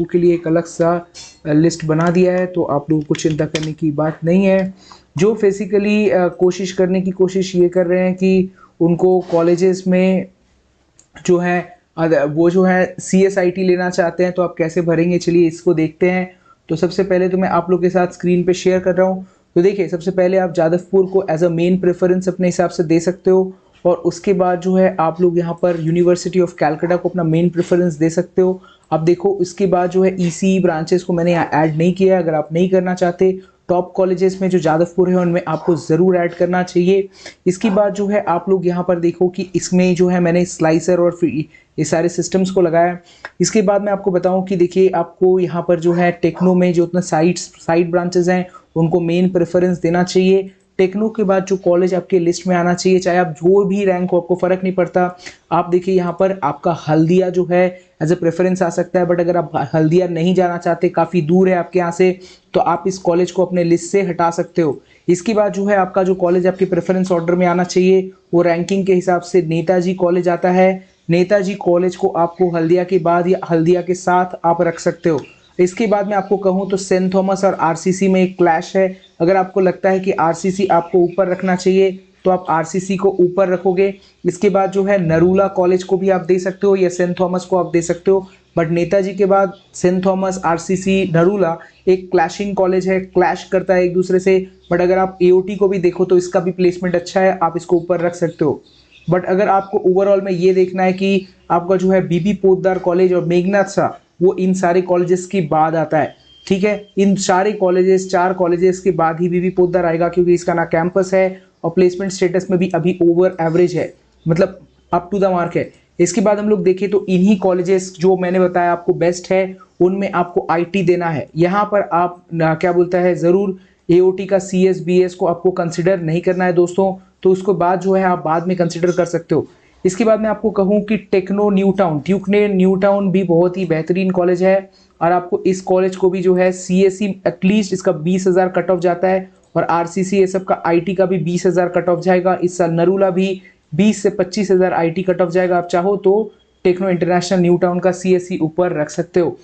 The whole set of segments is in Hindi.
के लिए एक अलग सा लिस्ट बना दिया है, तो आप लोगों को चिंता करने की बात नहीं है। जो बेसिकली कोशिश करने की कोशिश ये कर रहे हैं कि उनको कॉलेजेस में जो है वो जो है CSIT लेना चाहते हैं, तो आप कैसे भरेंगे, चलिए इसको देखते हैं। तो सबसे पहले तो मैं आप लोग के साथ स्क्रीन पे शेयर कर रहा हूँ। तो देखिए, सबसे पहले आप जादवपुर को एज अ मेन प्रेफरेंस अपने हिसाब से दे सकते हो, और उसके बाद जो है आप लोग यहाँ पर यूनिवर्सिटी ऑफ कैलकाटा को अपना मेन प्रेफरेंस दे सकते हो। अब देखो, इसके बाद जो है ECE ब्रांचेस को मैंने यहाँ ऐड नहीं किया है। अगर आप नहीं करना चाहते, टॉप कॉलेजेस में जो जादवपुर है उनमें आपको ज़रूर ऐड करना चाहिए। इसके बाद जो है आप लोग यहाँ पर देखो कि इसमें जो है मैंने स्लाइसर और ये सारे सिस्टम्स को लगाया। इसके बाद मैं आपको बताऊं कि देखिए, आपको यहाँ पर जो है टेक्नो में जो उतना साइड ब्रांचेस हैं उनको मेन प्रेफरेंस देना चाहिए। टेक्नो के बाद जो कॉलेज आपके लिस्ट में आना चाहिए, चाहे आप जो भी रैंक हो, आपको फ़र्क नहीं पड़ता। आप देखिए यहाँ पर आपका हल्दिया जो है एज ए प्रेफरेंस आ सकता है, बट अगर आप हल्दिया नहीं जाना चाहते, काफ़ी दूर है आपके यहाँ से, तो आप इस कॉलेज को अपने लिस्ट से हटा सकते हो। इसके बाद जो है आपका जो कॉलेज आपके प्रेफरेंस ऑर्डर में आना चाहिए वो रैंकिंग के हिसाब से नेताजी कॉलेज आता है। नेताजी कॉलेज को आपको हल्दिया के बाद या हल्दिया के साथ आप रख सकते हो। इसके बाद मैं आपको कहूँ तो सेंट थॉमस और RCC में एक क्लैश है। अगर आपको लगता है कि RCC आपको ऊपर रखना चाहिए, तो आप RCC को ऊपर रखोगे। इसके बाद जो है नरूला कॉलेज को भी आप दे सकते हो या सेंट थॉमस को आप दे सकते हो, बट नेताजी के बाद सेंट थॉमस, RCC, नरूला एक क्लैशिंग कॉलेज है, क्लैश करता है एक दूसरे से। बट अगर आप AOT को भी देखो तो इसका भी प्लेसमेंट अच्छा है, आप इसको ऊपर रख सकते हो। बट अगर आपको ओवरऑल में ये देखना है कि आपका जो है BB पोद्दार कॉलेज और मेघनाथ शाह, वो इन सारे कॉलेजेस के बाद आता है। ठीक है, इन सारे कॉलेजेस, 4 कॉलेजेस के बाद ही BB पोद्दार आएगा, क्योंकि इसका ना कैंपस है और प्लेसमेंट स्टेटस में भी अभी ओवर एवरेज है, मतलब अप टू द मार्क है। इसके बाद हम लोग देखें तो इन्हीं कॉलेजेस जो मैंने बताया आपको बेस्ट है, उनमें आपको IT देना है। यहाँ पर आप क्या बोलता है, ज़रूर AOT का CS BS को आपको कंसिडर नहीं करना है दोस्तों, तो उसको बाद जो है आप बाद में कंसिडर कर सकते हो। इसके बाद मैं आपको कहूँ कि टेक्नो न्यू टाउन, ट्यूकने न्यू टाउन भी बहुत ही बेहतरीन कॉलेज है, और आपको इस कॉलेज को भी जो है CSE एटलीस्ट इसका 20,000 कट ऑफ जाता है, और RCC ये सब का IT का भी 20,000 कट ऑफ जाएगा। इस साल नरूला भी 20 से 25,000 IT कट ऑफ जाएगा। आप चाहो तो टेक्नो इंटरनेशनल न्यू टाउन का CSE ऊपर रख सकते हो।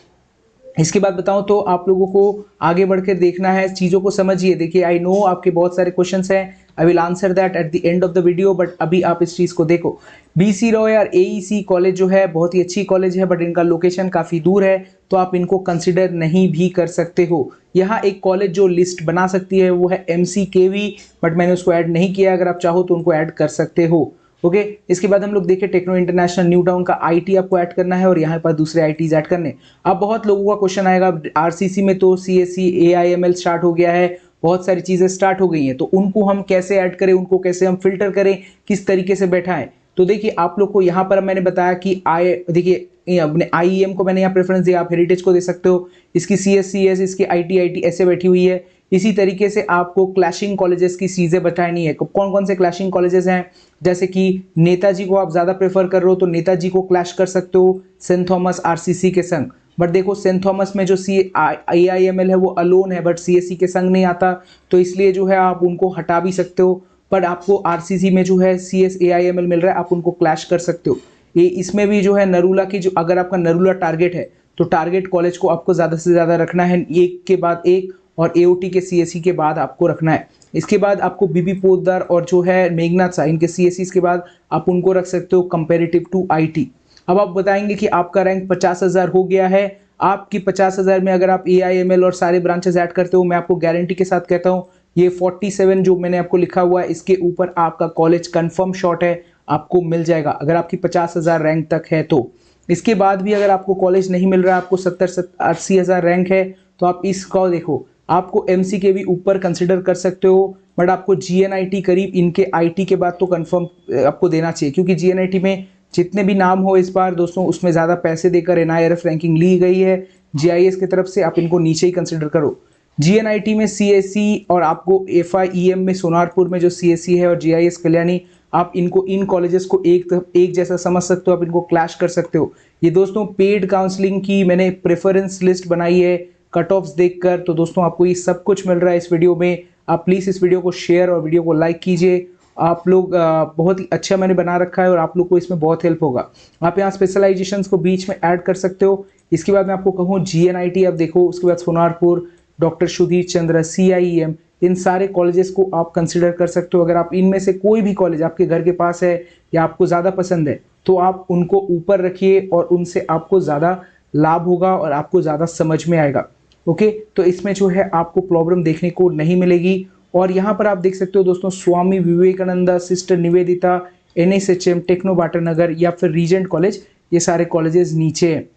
इसके बाद बताऊं तो आप लोगों को आगे बढ़कर देखना है, चीज़ों को समझिए। देखिए, आई नो आपके बहुत सारे क्वेश्चंस हैं, I will answer that at the end of the video, but अभी आप इस चीज़ को देखो। BC रॉय और AEC कॉलेज जो है बहुत ही अच्छी कॉलेज है, बट इनका लोकेशन काफ़ी दूर है, तो आप इनको कंसिडर नहीं भी कर सकते हो। यहाँ एक कॉलेज जो लिस्ट बना सकती है वो है MCKV, बट मैंने उसको ऐड नहीं किया। अगर आप चाहो तो उनको ऐड कर सकते हो। ओके, इसके बाद हम लोग देखें टेक्नो इंटरनेशनल न्यू टाउन का IT आपको ऐड करना है, और यहाँ पर दूसरे ITs ऐड करने। अब बहुत लोगों का क्वेश्चन आएगा, RCC में तो CSE AIML स्टार्ट हो गया है, बहुत सारी चीज़ें स्टार्ट हो गई हैं, तो उनको हम कैसे ऐड करें, उनको कैसे हम फिल्टर करें, किस तरीके से बैठाएं। तो देखिए, आप लोग को यहाँ पर मैंने बताया कि देखिए अपने IEM को मैंने यहाँ प्रेफरेंस दिया, आप हेरिटेज को दे सकते हो। इसकी CS इसकी IT ऐसे बैठी हुई है। इसी तरीके से आपको क्लैशिंग कॉलेजेस की चीज़ें बतानी है। कौन कौन से क्लैशिंग कॉलेजेस हैं, जैसे कि नेताजी को आप ज़्यादा प्रेफर कर रहे हो तो नेताजी को क्लैश कर सकते हो सेंट थॉमस RCC के संग। बट देखो, सेंट थॉमस में जो AIML है वो अलोन है, बट CSE के संग नहीं आता, तो इसलिए जो है आप उनको हटा भी सकते हो। बट आपको RCC में जो है CS AIML मिल रहा है, आप उनको क्लैश कर सकते हो। ये इसमें भी जो है नरूला की, जो अगर आपका नरूला टारगेट है तो टारगेट कॉलेज को आपको ज़्यादा से ज़्यादा रखना है, एक के बाद एक, और AOT के CSE के बाद आपको रखना है। इसके बाद आपको BB पोद्दार और जो है मेघनाथ शाह, इनके CSE के बाद आप उनको रख सकते हो कंपेरेटिव टू IT। अब आप बताएंगे कि आपका रैंक 50,000 हो गया है, आपकी 50,000 में अगर आप AIML और सारे ब्रांचेस ऐड करते हो, मैं आपको गारंटी के साथ कहता हूँ ये 47 जो मैंने आपको लिखा हुआ है, इसके ऊपर आपका कॉलेज कंफर्म शॉट है, आपको मिल जाएगा अगर आपकी 50,000 रैंक तक है तो। इसके बाद भी अगर आपको कॉलेज नहीं मिल रहा, आपको 70-80,000 रैंक है, तो आप इसका देखो, आपको MCKV ऊपर कंसिडर कर सकते हो, बट आपको GNIT करीब इनके IT के बाद तो कंफर्म आपको देना चाहिए, क्योंकि GNIT में जितने भी नाम हो इस बार दोस्तों, उसमें ज़्यादा पैसे देकर NIRF रैंकिंग ली गई है GIS की तरफ से, आप इनको नीचे ही कंसिडर करो। GNIT में CSE और आपको FIEM में सोनारपुर में जो CSE है और GIS कल्याणी, आप इनको इन कॉलेजेस को एक जैसा समझ सकते हो, आप इनको क्लैश कर सकते हो। ये दोस्तों पेड काउंसलिंग की मैंने प्रेफरेंस लिस्ट बनाई है कट ऑफ्स देखकर, तो दोस्तों आपको ये सब कुछ मिल रहा है इस वीडियो में। आप प्लीज़ इस वीडियो को शेयर और वीडियो को लाइक कीजिए, आप लोग बहुत ही अच्छा मैंने बना रखा है और आप लोग को इसमें बहुत हेल्प होगा। आप यहाँ स्पेशलाइजेशंस को बीच में ऐड कर सकते हो। इसके बाद मैं आपको कहूँ GNIT आप देखो, उसके बाद सोनारपुर, डॉक्टर सुधीर चंद्र, CIEM, इन सारे कॉलेजेस को आप कंसिडर कर सकते हो। अगर आप इनमें से कोई भी कॉलेज आपके घर के पास है या आपको ज़्यादा पसंद है तो आप उनको ऊपर रखिए और उनसे आपको ज़्यादा लाभ होगा और आपको ज़्यादा समझ में आएगा। ओके, तो इसमें जो है आपको प्रॉब्लम देखने को नहीं मिलेगी। और यहाँ पर आप देख सकते हो दोस्तों, Swami Vivekananda, Sister Nivedita, NSHM, Techno Batanagar या फिर रीजेंट कॉलेज, ये सारे कॉलेजेस नीचे हैं।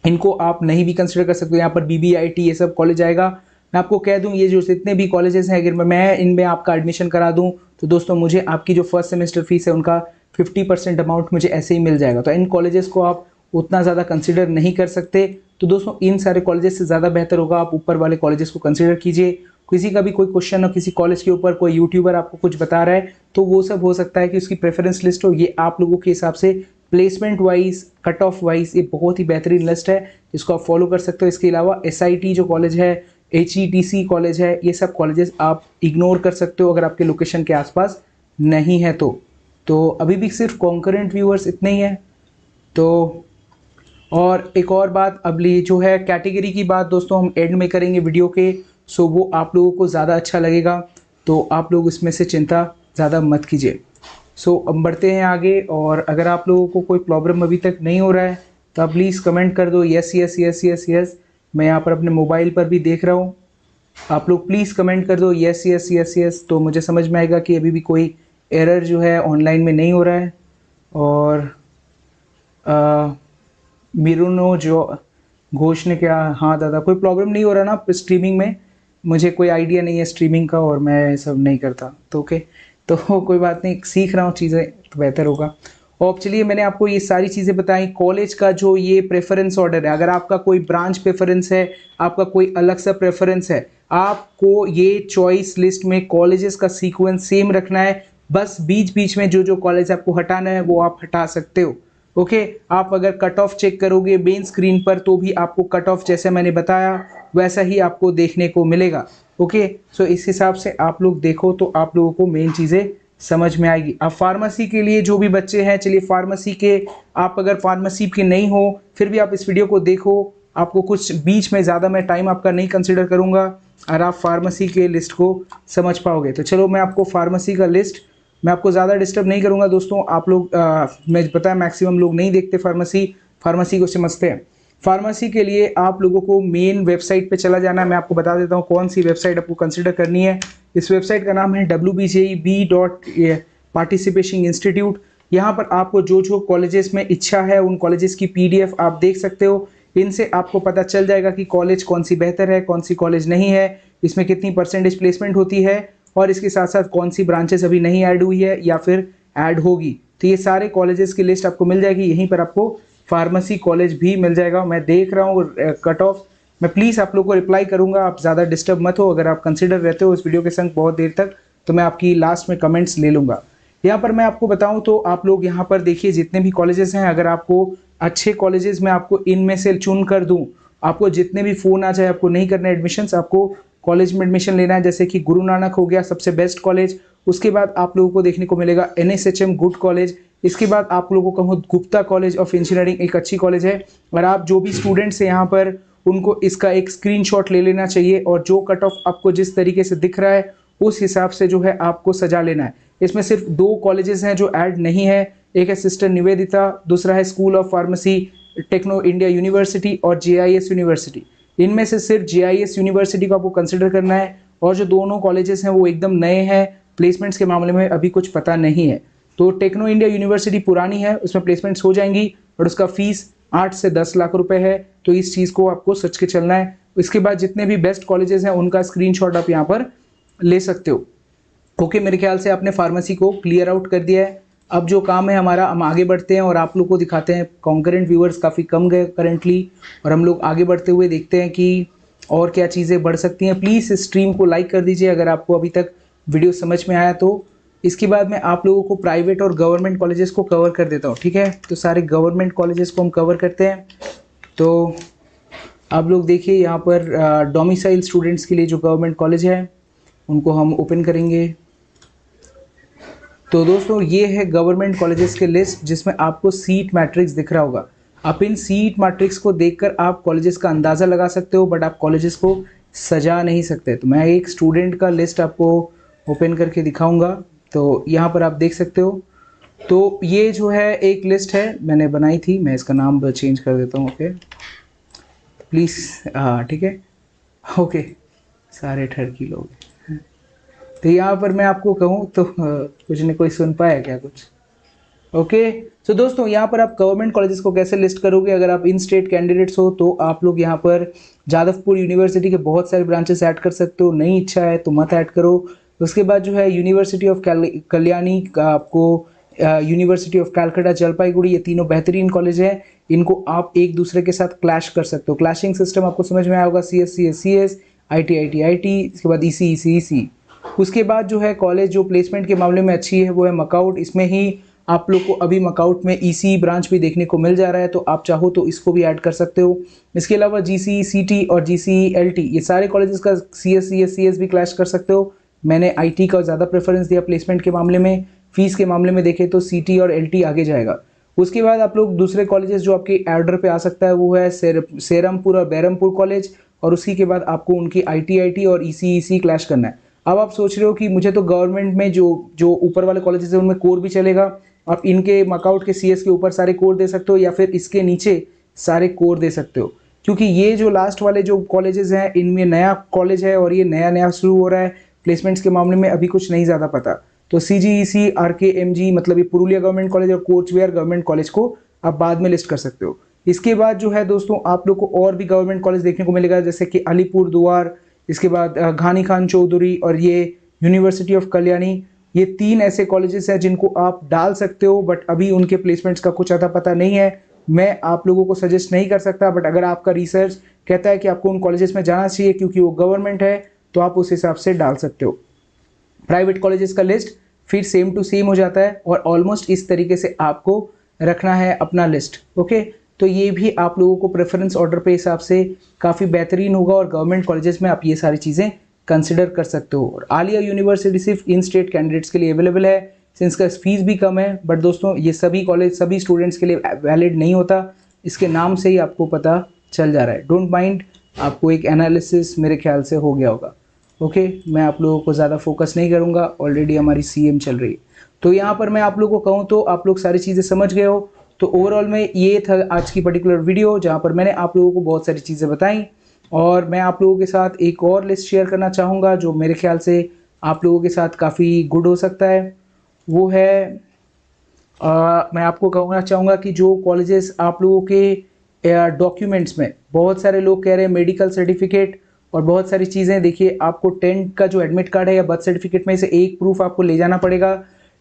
इनको आप नहीं भी कंसिडर कर सकते हो। यहाँ पर BBIT ये सब कॉलेज आएगा। मैं आपको कह दूं, ये जो जितने भी कॉलेजेस हैं, अगर मैं इनमें आपका एडमिशन करा दूं तो दोस्तों मुझे आपकी जो फर्स्ट सेमेस्टर फीस है उनका 50% अमाउंट मुझे ऐसे ही मिल जाएगा। तो इन कॉलेजेस को आप उतना ज़्यादा कंसिडर नहीं कर सकते। तो दोस्तों इन सारे कॉलेजेस से ज़्यादा बेहतर होगा आप ऊपर वाले कॉलेजेस को कंसिडर कीजिए। किसी का भी कोई क्वेश्चन हो किसी कॉलेज के ऊपर, कोई यूट्यूबर आपको कुछ बता रहा है, तो वो सब हो सकता है कि उसकी प्रेफरेंस लिस्ट हो। ये आप लोगों के हिसाब से placement wise, cut off wise ये बहुत ही बेहतरीन लिस्ट है जिसको आप फॉलो कर सकते हो। इसके अलावा SIT जो कॉलेज है, HETC कॉलेज है, ये सब कॉलेजेस आप इग्नोर कर सकते हो अगर आपके लोकेशन के आसपास नहीं है तो अभी भी सिर्फ कॉन्करेंट व्यूअर्स इतने ही हैं। तो और एक और बात, अब ये जो है कैटेगरी की बात दोस्तों हम एंड में करेंगे वीडियो के, सो वो आप लोगों को ज़्यादा अच्छा लगेगा, तो आप लोग इसमें से चिंता ज़्यादा मत कीजिए। सो अब बढ़ते हैं आगे। और अगर आप लोगों को कोई प्रॉब्लम अभी तक नहीं हो रहा है तो आप प्लीज़ कमेंट कर दो yes yes yes yes yes. मैं यहाँ पर अपने मोबाइल पर भी देख रहा हूँ, आप लोग प्लीज़ कमेंट कर दो यस यस यस यस, तो मुझे समझ में आएगा कि अभी भी कोई एरर जो है ऑनलाइन में नहीं हो रहा है। और मिरुनो जो घोष ने क्या, हाँ दादा कोई प्रॉब्लम नहीं हो रहा ना स्ट्रीमिंग में, मुझे कोई आइडिया नहीं है स्ट्रीमिंग का और मैं सब नहीं करता, तो ओके, तो कोई बात नहीं, सीख रहा हूँ चीज़ें तो बेहतर होगा। और अब चलिए, मैंने आपको ये सारी चीज़ें बताई। कॉलेज का जो ये प्रेफरेंस ऑर्डर है, अगर आपका कोई ब्रांच प्रेफरेंस है, आपका कोई अलग सा प्रेफरेंस है, आपको ये चॉइस लिस्ट में कॉलेजेस का सीक्वेंस सेम रखना है। बस बीच बीच में जो जो कॉलेज आपको हटाना है वो आप हटा सकते हो। ओके, आप अगर कट ऑफ चेक करोगे मेन स्क्रीन पर तो भी आपको कट ऑफ जैसे मैंने बताया वैसा ही आपको देखने को मिलेगा। ओके, सो इस हिसाब से आप लोग देखो तो आप लोगों को मेन चीज़ें समझ में आएगी। अब फार्मेसी के लिए जो भी बच्चे हैं, चलिए फार्मेसी के, आप अगर फार्मेसी के नहीं हो फिर भी आप इस वीडियो को देखो, आपको कुछ बीच में ज़्यादा मैं टाइम आपका नहीं कंसिडर करूँगा और आप फार्मेसी के लिस्ट को समझ पाओगे। तो चलो मैं आपको फार्मेसी का लिस्ट, मैं आपको ज़्यादा डिस्टर्ब नहीं करूँगा दोस्तों। आप लोग मैं पता है मैक्सिमम लोग नहीं देखते फार्मेसी को समझते हैं। फार्मेसी के लिए आप लोगों को मेन वेबसाइट पे चला जाना है। मैं आपको बता देता हूँ कौन सी वेबसाइट आपको कंसिडर करनी है। इस वेबसाइट का नाम है WBJEB पार्टिसिपेशन इंस्टीट्यूट। यहाँ पर आपको जो जो कॉलेजेस में इच्छा है उन कॉलेजेस की PDF आप देख सकते हो। इनसे आपको पता चल जाएगा कि कॉलेज कौन सी बेहतर है, कौन सी कॉलेज नहीं है, इसमें कितनी % प्लेसमेंट होती है और इसके साथ साथ कौन सी ब्रांचेस अभी नहीं ऐड हुई है या फिर ऐड होगी। तो ये सारे कॉलेजेस की लिस्ट आपको मिल जाएगी। यहीं पर आपको फार्मेसी कॉलेज भी मिल जाएगा। मैं देख रहा हूँ कट ऑफ, मैं प्लीज़ आप लोग को रिप्लाई करूँगा, आप ज़्यादा डिस्टर्ब मत हो। अगर आप कंसिडर रहते हो इस वीडियो के संग बहुत देर तक तो मैं आपकी लास्ट में कमेंट्स ले लूँगा। यहाँ पर मैं आपको बताऊँ तो आप लोग यहाँ पर देखिए जितने भी कॉलेजेस हैं, अगर आपको अच्छे कॉलेजेस में आपको इनमें से चुन कर दूँ, आपको जितने भी फ़ोन आ जाए आपको नहीं करना एडमिशन्स, आपको कॉलेज में एडमिशन लेना है। जैसे कि गुरु नानक हो गया सबसे बेस्ट कॉलेज, उसके बाद आप लोगों को देखने को मिलेगा NSHM गुड कॉलेज, इसके बाद आप लोगों को कहूँ गुप्ता कॉलेज ऑफ इंजीनियरिंग एक अच्छी कॉलेज है। और आप जो भी स्टूडेंट्स हैं यहाँ पर उनको इसका एक स्क्रीनशॉट ले लेना चाहिए और जो कट ऑफ आपको जिस तरीके से दिख रहा है उस हिसाब से जो है आपको सजा लेना है। इसमें सिर्फ 2 कॉलेजेस हैं जो ऐड नहीं है, एक है सिस्टर निवेदिता, दूसरा है school of pharmacy Techno India university और JIS यूनिवर्सिटी। इनमें से सिर्फ JIS यूनिवर्सिटी को आपको कंसिडर करना है और जो दोनों कॉलेजेस हैं वो एकदम नए हैं, प्लेसमेंट्स के मामले में अभी कुछ पता नहीं है। तो टेक्नो इंडिया यूनिवर्सिटी पुरानी है, उसमें प्लेसमेंट्स हो जाएंगी और उसका फीस 8 से 10 लाख रुपए है, तो इस चीज़ को आपको सोच के चलना है। इसके बाद जितने भी बेस्ट कॉलेजेस हैं उनका स्क्रीनशॉट आप यहाँ पर ले सकते हो। ओके, मेरे ख्याल से आपने फार्मेसी को क्लियर आउट कर दिया है। अब जो काम है हमारा, हम आगे बढ़ते हैं और आप लोग को दिखाते हैं। कॉन्करेंट व्यूअर्स काफ़ी कम गए करंटली और हम लोग आगे बढ़ते हुए देखते हैं कि और क्या चीज़ें बढ़ सकती हैं। प्लीज़ इस स्ट्रीम को लाइक कर दीजिए अगर आपको अभी तक वीडियो समझ में आया तो। इसके बाद मैं आप लोगों को प्राइवेट और गवर्नमेंट कॉलेजेस को कवर कर देता हूँ, ठीक है। तो सारे गवर्नमेंट कॉलेजेस को हम कवर करते हैं। तो आप लोग देखिए यहाँ पर डोमिसाइल स्टूडेंट्स के लिए जो गवर्नमेंट कॉलेज है उनको हम ओपन करेंगे। तो दोस्तों ये है गवर्नमेंट कॉलेजेस के लिस्ट जिसमें आपको सीट मैट्रिक्स दिख रहा होगा। आप इन सीट मैट्रिक्स को देखकर आप कॉलेजेस का अंदाज़ा लगा सकते हो, बट आप कॉलेजेस को सजा नहीं सकते। तो मैं एक स्टूडेंट का लिस्ट आपको ओपन करके दिखाऊंगा। तो यहाँ पर आप देख सकते हो। तो ये जो है एक लिस्ट है मैंने बनाई थी, मैं इसका नाम चेंज कर देता हूँ। ओके प्लीज़, हाँ ठीक है, ओके सारे ठरकी लोग। तो यहाँ पर मैं आपको कहूँ तो कुछ नहीं, कोई सुन पाया क्या कुछ? ओके सो दोस्तों, यहाँ पर आप गवर्नमेंट कॉलेजेस को कैसे लिस्ट करोगे? अगर आप इन स्टेट कैंडिडेट्स हो तो आप लोग यहाँ पर जादवपुर यूनिवर्सिटी के बहुत सारे ब्रांचेस ऐड कर सकते हो। नहीं इच्छा है तो मत ऐड करो। उसके बाद जो है यूनिवर्सिटी ऑफ कल्याणी का आपको यूनिवर्सिटी ऑफ कैलकाटा, जलपाईगुड़ी, ये तीनों बेहतरीन कॉलेज हैं। इनको आप एक दूसरे के साथ क्लैश कर सकते हो। क्लैशिंग सिस्टम आपको समझ में आया होगा, CS, IT, इसके बाद EC। उसके बाद जो है कॉलेज जो प्लेसमेंट के मामले में अच्छी है वो है मकाउट। इसमें ही आप लोग को अभी मकाउट में EC ब्रांच भी देखने को मिल जा रहा है, तो आप चाहो तो इसको भी ऐड कर सकते हो। इसके अलावा GCCT और GCLT, ये सारे कॉलेजेस का CS भी क्लैश कर सकते हो। मैंने IT का ज़्यादा प्रेफरेंस दिया प्लेसमेंट के मामले में। फीस के मामले में देखें तो CT और LT आगे जाएगा। उसके बाद आप लोग दूसरे कॉलेजेस जो आपके ऑर्डर पे आ सकता है वो है सेरमपुर और बैरमपुर कॉलेज, और उसी के बाद आपको उनकी IT और EC क्लैश करना है। अब आप सोच रहे हो कि मुझे तो गवर्नमेंट में जो जो ऊपर वाले कॉलेजेस हैं उनमें कोर भी चलेगा। आप इनके मकाउट के CS के ऊपर सारे कोर दे सकते हो, या फिर इसके नीचे सारे कोर दे सकते हो, क्योंकि ये जो लास्ट वाले जो कॉलेजेस हैं इनमें नया कॉलेज है और ये नया नया शुरू हो रहा है। प्लेसमेंट्स के मामले में अभी कुछ नहीं ज़्यादा पता। तो CGEC, RKMG मतलब ये पुरुलिया गवर्नमेंट कॉलेज और कोचबिहार गवर्नमेंट कॉलेज को आप बाद में लिस्ट कर सकते हो। इसके बाद जो है दोस्तों आप लोग को और भी गवर्नमेंट कॉलेज देखने को मिलेगा, जैसे कि अलीपुर दुआर, इसके बाद घानी खान चौधरी और ये यूनिवर्सिटी ऑफ कल्याणी। ये 3 ऐसे कॉलेजेस हैं जिनको आप डाल सकते हो, बट अभी उनके प्लेसमेंट्स का कुछ अता पता नहीं है। मैं आप लोगों को सजेस्ट नहीं कर सकता, बट अगर आपका रिसर्च कहता है कि आपको उन कॉलेजेस में जाना चाहिए क्योंकि वो गवर्नमेंट है, तो आप उस हिसाब से डाल सकते हो। प्राइवेट कॉलेजेस का लिस्ट फिर सेम टू सेम हो जाता है और ऑलमोस्ट इस तरीके से आपको रखना है अपना लिस्ट। ओके, तो ये भी आप लोगों को प्रेफरेंस ऑर्डर पे हिसाब से काफ़ी बेहतरीन होगा और गवर्नमेंट कॉलेजेस में आप ये सारी चीज़ें कंसिडर कर सकते हो। और आलिया यूनिवर्सिटी सिर्फ इन स्टेट कैंडिडेट्स के लिए अवेलेबल है, सिंस का फीस भी कम है। बट दोस्तों ये सभी कॉलेज सभी स्टूडेंट्स के लिए वैलिड नहीं होता, इसके नाम से ही आपको पता चल जा रहा है। डोंट माइंड, आपको एक एनालिसिस मेरे ख्याल से हो गया होगा। ओके, मैं आप लोगों को ज़्यादा फोकस नहीं करूँगा, ऑलरेडी हमारी CM चल रही है। तो यहाँ पर मैं आप लोगों को कहूँ तो आप लोग सारी चीज़ें समझ गए हो। तो ओवरऑल में ये था आज की पर्टिकुलर वीडियो जहाँ पर मैंने आप लोगों को बहुत सारी चीज़ें बताई, और मैं आप लोगों के साथ एक और लिस्ट शेयर करना चाहूँगा जो मेरे ख्याल से आप लोगों के साथ काफ़ी गुड हो सकता है। वो है मैं आपको कहना चाहूँगा कि जो कॉलेजेस आप लोगों के डॉक्यूमेंट्स में बहुत सारे लोग कह रहे हैं मेडिकल सर्टिफिकेट और बहुत सारी चीज़ें। देखिए, आपको 10 का जो एडमिट कार्ड है या बर्थ सर्टिफिकेट में से एक प्रूफ आपको ले जाना पड़ेगा।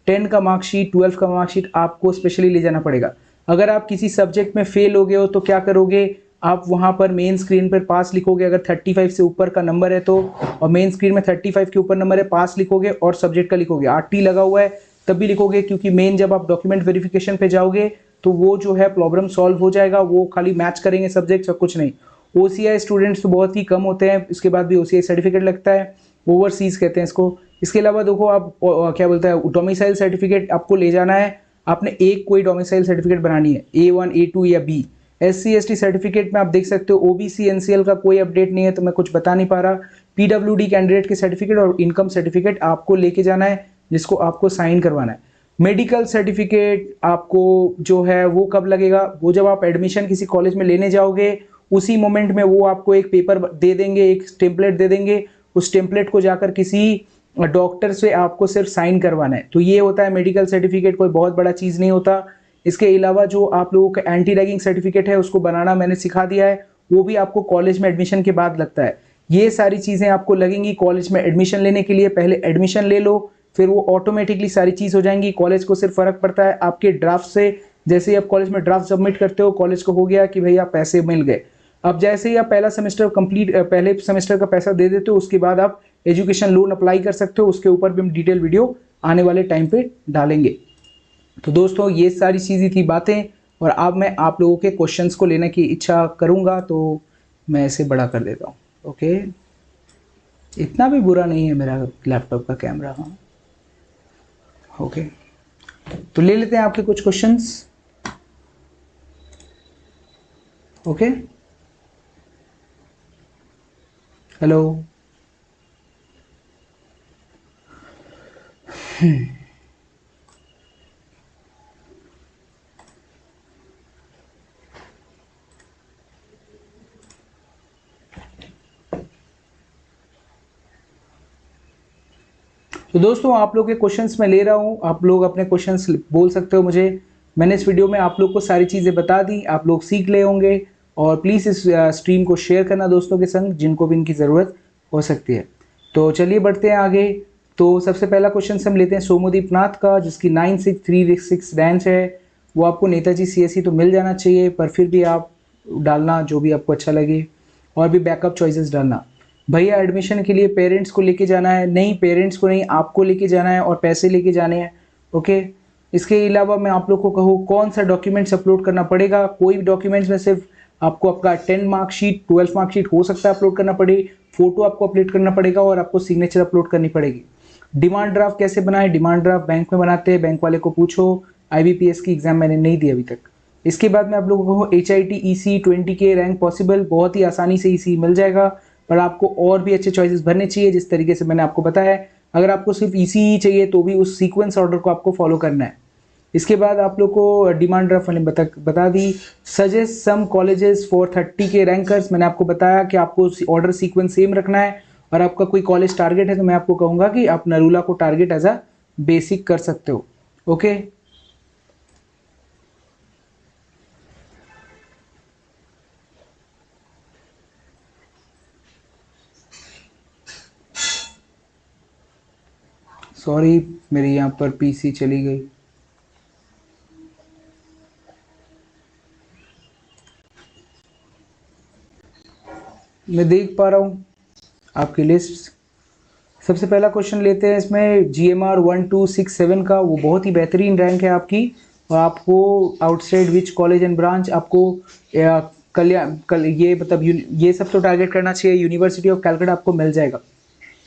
10 का मार्कशीट, 12 का मार्कशीट आपको स्पेशली ले जाना पड़ेगा। अगर आप किसी सब्जेक्ट में फेल हो गए हो तो क्या करोगे, आप वहाँ पर मेन स्क्रीन पर पास लिखोगे अगर 35 से ऊपर का नंबर है तो, और मेन स्क्रीन में 35 के ऊपर नंबर है पास लिखोगे, और सब्जेक्ट का लिखोगे। RT लगा हुआ है तब भी लिखोगे, क्योंकि मेन जब आप डॉक्यूमेंट वेरिफिकेशन पे जाओगे तो वो जो है प्रॉब्लम सॉल्व हो जाएगा। वो खाली मैच करेंगे सब्जेक्ट्स और कुछ नहीं। OCI स्टूडेंट्स तो बहुत ही कम होते हैं, इसके बाद भी OCI सर्टिफिकेट लगता है, ओवरसीज कहते हैं इसको। इसके अलावा देखो आप क्या बोलता है डोमिसाइल सर्टिफिकेट आपको ले जाना है। आपने एक कोई डोमिसाइल सर्टिफिकेट बनानी है, A1, A2 या B। SC/ST सर्टिफिकेट में आप देख सकते हो OBC NCL का कोई अपडेट नहीं है तो मैं कुछ बता नहीं पा रहा। PWD कैंडिडेट के सर्टिफिकेट और इनकम सर्टिफिकेट आपको लेके जाना है, जिसको आपको साइन करवाना है। मेडिकल सर्टिफिकेट आपको जो है वो कब लगेगा, वो जब आप एडमिशन किसी कॉलेज में लेने जाओगे उसी मोमेंट में वो आपको एक पेपर दे देंगे, एक टेम्पलेट दे देंगे। उस टेम्पलेट को जाकर किसी डॉक्टर से आपको सिर्फ साइन करवाना है। तो ये होता है मेडिकल सर्टिफिकेट, कोई बहुत बड़ा चीज़ नहीं होता। इसके अलावा जो आप लोगों का एंटी रैगिंग सर्टिफिकेट है उसको बनाना मैंने सिखा दिया है, वो भी आपको कॉलेज में एडमिशन के बाद लगता है। ये सारी चीज़ें आपको लगेंगी कॉलेज में एडमिशन लेने के लिए। पहले एडमिशन ले लो, फिर वो ऑटोमेटिकली सारी चीज़ हो जाएंगी। कॉलेज को सिर्फ फ़र्क पड़ता है आपके ड्राफ्ट से। जैसे ही आप कॉलेज में ड्राफ्ट सबमिट करते हो, कॉलेज को हो गया कि भैया पैसे मिल गए। अब जैसे ही आप पहला सेमेस्टर कंप्लीट, पहले सेमेस्टर का पैसा दे देते हो, उसके बाद आप एजुकेशन लोन अप्लाई कर सकते हो। उसके ऊपर भी हम डिटेल वीडियो आने वाले टाइम पे डालेंगे। तो दोस्तों ये सारी चीज़ें थी बातें, और अब मैं आप लोगों के क्वेश्चंस को लेने की इच्छा करूँगा, तो मैं इसे बड़ा कर देता हूँ। ओके, इतना भी बुरा नहीं है मेरा लैपटॉप का कैमरा। हाँ ओके, तो ले लेते हैं आपके कुछ क्वेश्चंस। Okay, hello. तो दोस्तों आप लोग के क्वेश्चंस मैं ले रहा हूँ, आप लोग अपने क्वेश्चंस बोल सकते हो मुझे। मैंने इस वीडियो में आप लोग को सारी चीज़ें बता दी, आप लोग सीख ले होंगे। और प्लीज़ इस स्ट्रीम को शेयर करना दोस्तों के संग जिनको भी इनकी ज़रूरत हो सकती है। तो चलिए बढ़ते हैं आगे। तो सबसे पहला क्वेश्चन हम लेते हैं सोमोदीप नाथ का, जिसकी 96366 रैंक है। वो आपको नेताजी CSE तो मिल जाना चाहिए, पर फिर भी आप डालना जो भी आपको अच्छा लगे, और भी बैकअप चॉइसेस डालना। भैया एडमिशन के लिए पेरेंट्स को लेके जाना है? नहीं, पेरेंट्स को नहीं, आपको लेके जाना है और पैसे लेके जाने हैं। ओके, इसके अलावा मैं आप लोग को कहूँ कौन सा डॉक्यूमेंट्स अपलोड करना पड़ेगा। कोई भी डॉक्यूमेंट्स में सिर्फ आपको आपका 10 मार्कशीट 12 मार्कशीट हो सकता है अपलोड करना पड़े, फोटो आपको अपलोड करना पड़ेगा और आपको सिग्नेचर अपलोड करनी पड़ेगी। डिमांड ड्राफ्ट कैसे बनाए? डिमांड ड्राफ्ट बैंक में बनाते हैं, बैंक वाले को पूछो। IBPS की एग्जाम मैंने नहीं दी अभी तक। इसके बाद मैं आप लोगों को HIT EC 20K rank possible, बहुत ही आसानी से EC मिल जाएगा, पर आपको और भी अच्छे चॉइसेस भरने चाहिए जिस तरीके से मैंने आपको बताया। अगर आपको सिर्फ EC ही चाहिए तो भी उस सीक्वेंस ऑर्डर को आपको फॉलो करना है। इसके बाद आप लोग को डिमांड ड्राफ्ट मैंने बता दी। Suggest some colleges for 30K rankers, मैंने आपको बताया कि आपको ऑर्डर सीक्वेंस सेम रखना है। और आपका कोई कॉलेज टारगेट है तो मैं आपको कहूँगा कि आप नरूला को टारगेट एज अ बेसिक कर सकते हो। ओके, सॉरी मेरी यहाँ पर PC चली गई। मैं देख पा रहा हूँ आपकी लिस्ट। सबसे पहला क्वेश्चन लेते हैं इसमें GMR 1267 का। वो बहुत ही बेहतरीन रैंक है आपकी, और आपको outside which college and branch आपको ये मतलब ये सब तो टारगेट करना चाहिए। यूनिवर्सिटी ऑफ कैलकाटा आपको मिल जाएगा।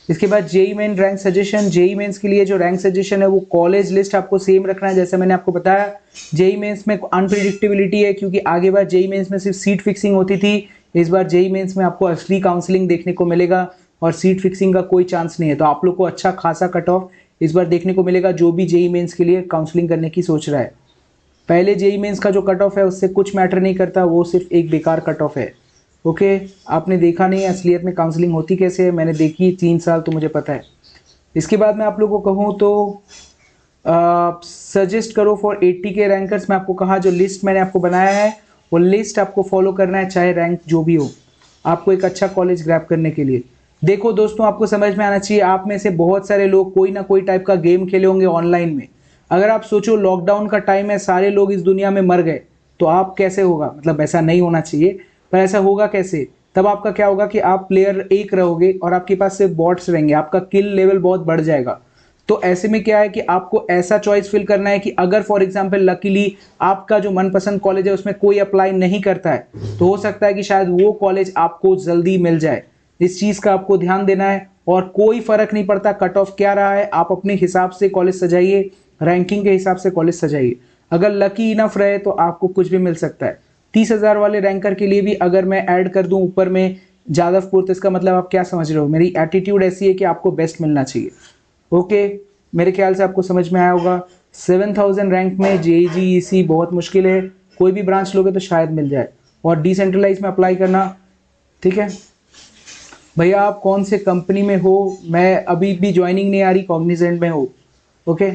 इसके बाद JEE main rank suggestion. JEE mains के लिए जो रैंक सजेशन है वो कॉलेज लिस्ट आपको सेम रखना है, जैसे मैंने आपको बताया। JEE मेंस में अनप्रिडिक्टेबिलिटी है, क्योंकि आगे बार JEE मेंस में सिर्फ सीट फिक्सिंग होती थी। इस बार JEE मेंस में आपको असली काउंसलिंग देखने को मिलेगा, और सीट फिक्सिंग का कोई चांस नहीं है। तो आप लोग को अच्छा खासा कट ऑफ इस बार देखने को मिलेगा, जो भी JEE मेंस के लिए काउंसलिंग करने की सोच रहा है। पहले JEE मेंस का जो कट ऑफ है उससे कुछ मैटर नहीं करता, वो सिर्फ एक बेकार कट ऑफ है। ओके, आपने देखा नहीं है असलियत में काउंसलिंग होती कैसे है, मैंने देखी 3 साल, तो मुझे पता है। इसके बाद मैं आप लोगों को कहूँ तो सजेस्ट करो फॉर 80K रैंकर्स। मैं आपको कहा जो लिस्ट मैंने आपको बनाया है वो लिस्ट आपको फॉलो करना है, चाहे रैंक जो भी हो, आपको एक अच्छा कॉलेज ग्रैब करने के लिए। देखो दोस्तों, आपको समझ में आना चाहिए, आप में से बहुत सारे लोग कोई ना कोई टाइप का गेम खेले होंगे ऑनलाइन में। अगर आप सोचो लॉकडाउन का टाइम है, सारे लोग इस दुनिया में मर गए, तो आप कैसे होगा? मतलब ऐसा नहीं होना चाहिए, पर ऐसा होगा कैसे? तब आपका क्या होगा कि आप प्लेयर एक रहोगे और आपके पास सिर्फ बॉट्स रहेंगे, आपका किल लेवल बहुत बढ़ जाएगा। तो ऐसे में क्या है कि आपको ऐसा चॉइस फिल करना है कि अगर फॉर एग्जांपल लकीली आपका जो मनपसंद कॉलेज है उसमें कोई अप्लाई नहीं करता है, तो हो सकता है कि शायद वो कॉलेज आपको जल्दी मिल जाए। इस चीज़ का आपको ध्यान देना है, और कोई फर्क नहीं पड़ता कट ऑफ क्या रहा है, आप अपने हिसाब से कॉलेज सजाइए, रैंकिंग के हिसाब से कॉलेज सजाइए। अगर लकी इनफ रहे तो आपको कुछ भी मिल सकता है। 30,000 वाले रैंकर के लिए भी अगर मैं ऐड कर दूं ऊपर में जादवपुर, तो इसका मतलब आप क्या समझ रहे हो? मेरी एटीट्यूड ऐसी है कि आपको बेस्ट मिलना चाहिए। ओके, मेरे ख्याल से आपको समझ में आया होगा। 7000 रैंक में JEE बहुत मुश्किल है, कोई भी ब्रांच लोगे तो शायद मिल जाए। और डिसेंट्रलाइज में अप्लाई करना, ठीक है भैया। आप कौन से कंपनी में हो? मैं अभी भी ज्वाइनिंग नहीं आ रही, कॉग्निजेंट में हो। ओके,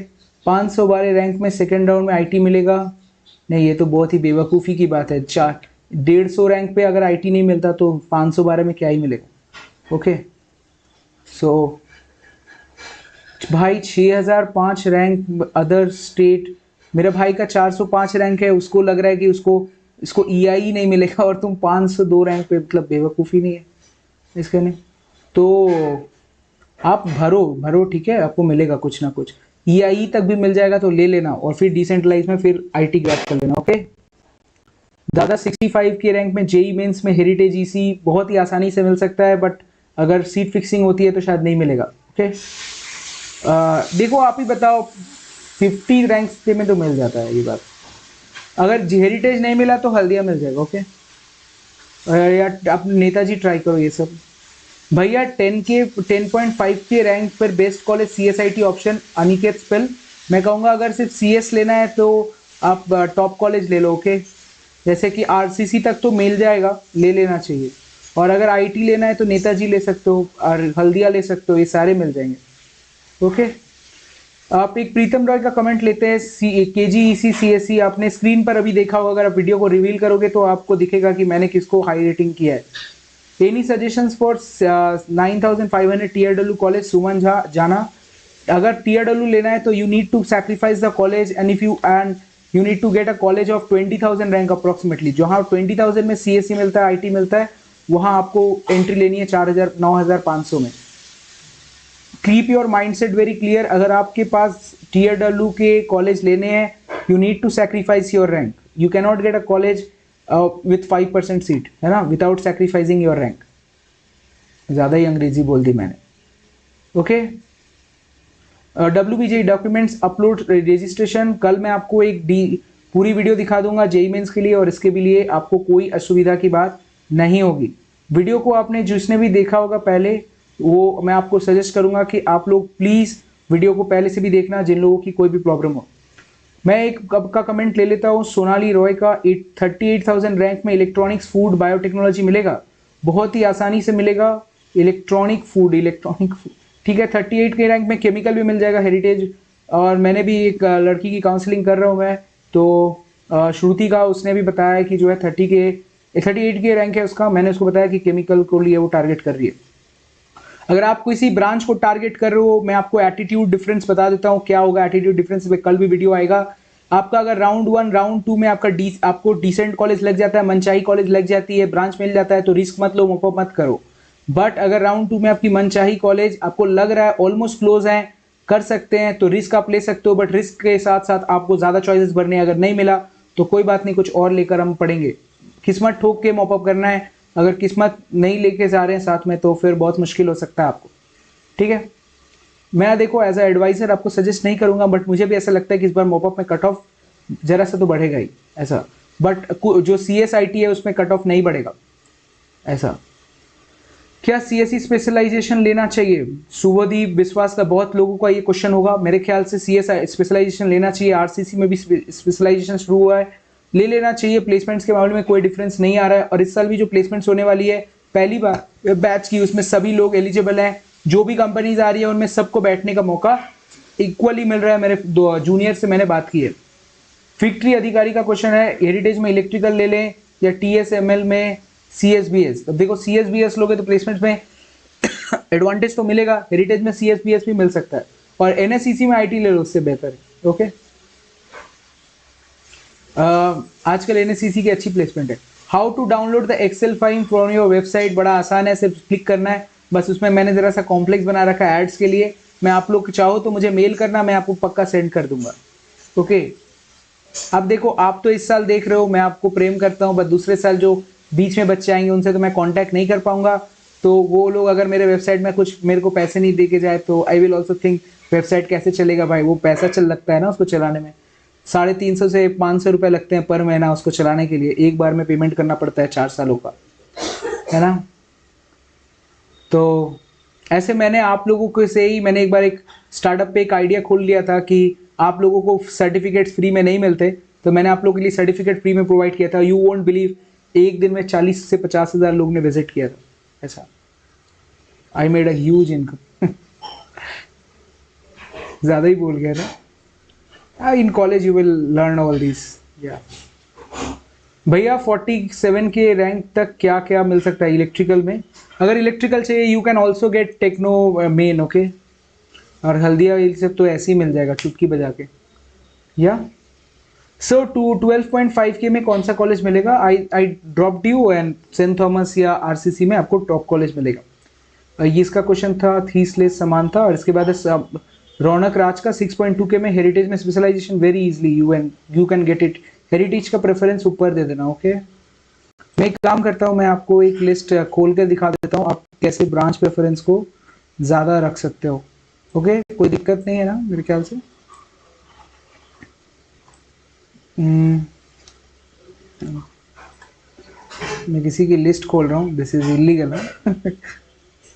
512 रैंक में सेकेंड राउंड में IT मिलेगा? नहीं, ये तो बहुत ही बेवकूफ़ी की बात है। 150 रैंक पे अगर IT नहीं मिलता तो 512 में क्या ही मिलेगा। ओके, सो भाई 6005 रैंक अदर स्टेट। मेरे भाई का 405 रैंक है, उसको लग रहा है कि इसको EI नहीं मिलेगा, और तुम 502 रैंक पे, मतलब बेवकूफ़ी नहीं है इसके? नहीं तो आप भरो भरो, ठीक है, आपको मिलेगा कुछ ना कुछ। EI तक भी मिल जाएगा तो ले लेना, और फिर डिसेंट्रलाइज में फिर IT ग्रैब कर लेना। ओके दादा, 65 के रैंक में JEE मेंस में हेरिटेज EC बहुत ही आसानी से मिल सकता है, बट अगर सीट फिक्सिंग होती है तो शायद नहीं मिलेगा। ओके, देखो आप ही बताओ, 50 रैंक्स के में तो मिल जाता है ये बात। अगर हेरिटेज नहीं मिला तो हल्दिया मिल जाएगा। ओके, या आप नेताजी ट्राई करो ये सब। भैया 10.5 के रैंक पर best college CSIT option Aniket spell. मैं कहूँगा अगर सिर्फ CS लेना है तो आप टॉप कॉलेज ले लो। ओके, जैसे कि RCC तक तो मिल जाएगा, ले लेना चाहिए। और अगर IT लेना है तो नेताजी ले सकते हो और हल्दिया ले सकते हो, ये सारे मिल जाएंगे। ओके, आप एक प्रीतम रॉय का कमेंट लेते हैं, KGEC CSE आपने स्क्रीन पर अभी देखा होगा। अगर आप वीडियो को रिवील करोगे तो आपको दिखेगा कि मैंने किसको हाई रेटिंग किया है। Any suggestions for 9500 TRW college? Suman Jha जाना। अगर TRW लेना है तो you need to sacrifice the college and you need to get a college of 20,000 rank approximately. जहाँ 20,000 में CSE मिलता है, IT मिलता है, वहाँ आपको एंट्री लेनी है 4,000 9,500 में। Keep your mindset very clear. अगर आपके पास TRW के कॉलेज लेने हैं, you need to sacrifice your rank. You can not get a college with 5% seat, है ना, विदाउट सैक्रिफाइसिंग योर रैंक। ज़्यादा ही अंग्रेजी बोल दी मैंने। Okay, WBJ documents upload registration, कल मैं आपको एक पूरी वीडियो दिखा दूंगा JEE मेंस के लिए, और इसके भी लिए आपको कोई असुविधा की बात नहीं होगी। वीडियो को आपने जिसने भी देखा होगा पहले, वो मैं आपको सजेस्ट करूंगा कि आप लोग प्लीज़ वीडियो को पहले से भी देखना, जिन लोगों की कोई भी प्रॉब्लम हो। मैं एक कब का कमेंट ले लेता हूँ, सोनाली रॉय का। 38,000 रैंक में इलेक्ट्रॉनिक्स फूड बायोटेक्नोलॉजी मिलेगा, बहुत ही आसानी से मिलेगा। इलेक्ट्रॉनिक फूड, ठीक है। 38 के रैंक में केमिकल भी मिल जाएगा, हेरिटेज। और मैंने भी एक लड़की की काउंसलिंग कर रहा हूँ मैं, तो श्रुति का, उसने भी बताया कि जो है 38 के रैंक है उसका। मैंने उसको बताया कि केमिकल को लिए वो टारगेट कर रही है। अगर आप किसी ब्रांच को टारगेट कर रहे हो, मैं आपको एटीट्यूड डिफरेंस बता देता हूँ क्या होगा। एटीट्यूड डिफरेंस पे कल भी वीडियो आएगा आपका। अगर राउंड 1 राउंड 2 में आपको डिसेंट कॉलेज लग जाता है, मनचाही कॉलेज लग जाती है, ब्रांच मिल जाता है, तो रिस्क मत लो, मोपो मत करो। बट अगर राउंड 2 में आपकी मनचाही कॉलेज आपको लग रहा है ऑलमोस्ट क्लोज है, कर सकते हैं, तो रिस्क आप ले सकते हो। बट रिस्क के साथ साथ आपको ज़्यादा चॉइसेस भरने, अगर नहीं मिला तो कोई बात नहीं, कुछ और लेकर हम पढ़ेंगे। किस्मत ठोक के मॉपअप करना है। अगर किस्मत नहीं लेके जा रहे हैं साथ में तो फिर बहुत मुश्किल हो सकता है आपको। ठीक है, मैं देखो एज ए एडवाइजर आपको सजेस्ट नहीं करूंगा, बट मुझे भी ऐसा लगता है कि इस बार मॉपअप में कट ऑफ जरा सा तो बढ़ेगा ही ऐसा। बट जो CSIT है उसमें कट ऑफ नहीं बढ़ेगा ऐसा। क्या CSE स्पेशलाइजेशन लेना चाहिए? शुभदीप विश्वास का बहुत लोगों का ये क्वेश्चन होगा। मेरे ख्याल से CSI स्पेशलाइजेशन लेना चाहिए। RCC में भी स्पेशलाइजेशन शुरू हुआ है, ले लेना चाहिए। प्लेसमेंट्स के मामले में कोई डिफरेंस नहीं आ रहा है। और इस साल भी जो प्लेसमेंट्स होने वाली है, पहली बार बैच की, उसमें सभी लोग एलिजिबल हैं। जो भी कंपनीज आ रही है उनमें सबको बैठने का मौका इक्वली मिल रहा है। मेरे दो जूनियर से मैंने बात की है। फिक्ट्री अधिकारी का क्वेश्चन है, हेरिटेज में इलेक्ट्रिकल ले लें या TSML में CSBS? अब देखो CSBS लोगे तो प्लेसमेंट में एडवांटेज तो मिलेगा, हेरिटेज में CSBS भी मिल सकता है, और NSCC में IT ले लो, उससे बेहतर है। ओके, आजकल NSCC की अच्छी प्लेसमेंट है। How to download the excel file from your website? बड़ा आसान है, सिर्फ क्लिक करना है बस। उसमें मैंने जरा सा कॉम्प्लेक्स बना रखा है एड्स के लिए। मैं आप लोग चाहो तो मुझे मेल करना, मैं आपको पक्का सेंड कर दूंगा। ओके, अब देखो आप तो इस साल देख रहे हो, मैं आपको प्रेम करता हूँ, बट दूसरे साल जो बीच में बच्चे आएंगे उनसे तो मैं कांटेक्ट नहीं कर पाऊंगा। तो वो लोग अगर मेरे वेबसाइट में कुछ मेरे को पैसे नहीं दे के जाए तो I will also think website कैसे चलेगा भाई। वो पैसा चल लगता है ना उसको चलाने में, 350 से 500 रुपये लगते हैं पर महीना उसको चलाने के लिए। एक बार में पेमेंट करना पड़ता है 4 सालों का, है ना। तो ऐसे मैंने आप लोगों को से ही मैंने एक बार एक स्टार्टअप पे एक आइडिया खोल लिया था कि आप लोगों को सर्टिफिकेट्स फ्री में नहीं मिलते, तो मैंने आप लोगों के लिए सर्टिफिकेट फ्री में प्रोवाइड किया था। यू वोंट बिलीव, एक दिन में 40 से 50 हज़ार लोग ने विजिट किया था ऐसा। I made a huge income. ज़्यादा ही बोल गया ना। In college you will learn all this. या भैया 47 के रैंक तक क्या क्या मिल सकता है इलेक्ट्रिकल में? अगर इलेक्ट्रिकल चाहिए you can also get Techno main. Okay, और हल्दिया ये सब तो ऐसे ही मिल जाएगा चुटकी बजा के। या सो 12.5 के में कौन सा कॉलेज मिलेगा? I dropped you and saint Thomas या RCC में आपको टॉप कॉलेज मिलेगा। ये इसका क्वेश्चन था, थीसलेस समान था। और इसके बाद रौनक राज का 6.2 के में हेरिटेज में specialization very easily you can get it. Heritage का प्रेफरेंस ऊपर दे देना। ओके, मैं एक काम करता हूँ, मैं आपको एक लिस्ट खोल कर दिखा देता हूँ आप कैसे ब्रांच प्रेफरेंस को ज़्यादा रख सकते हो। ओके, कोई दिक्कत नहीं है ना मेरे ख्याल से? हम्म, मैं किसी की लिस्ट खोल रहा हूँ, दिस इज इलीगल है।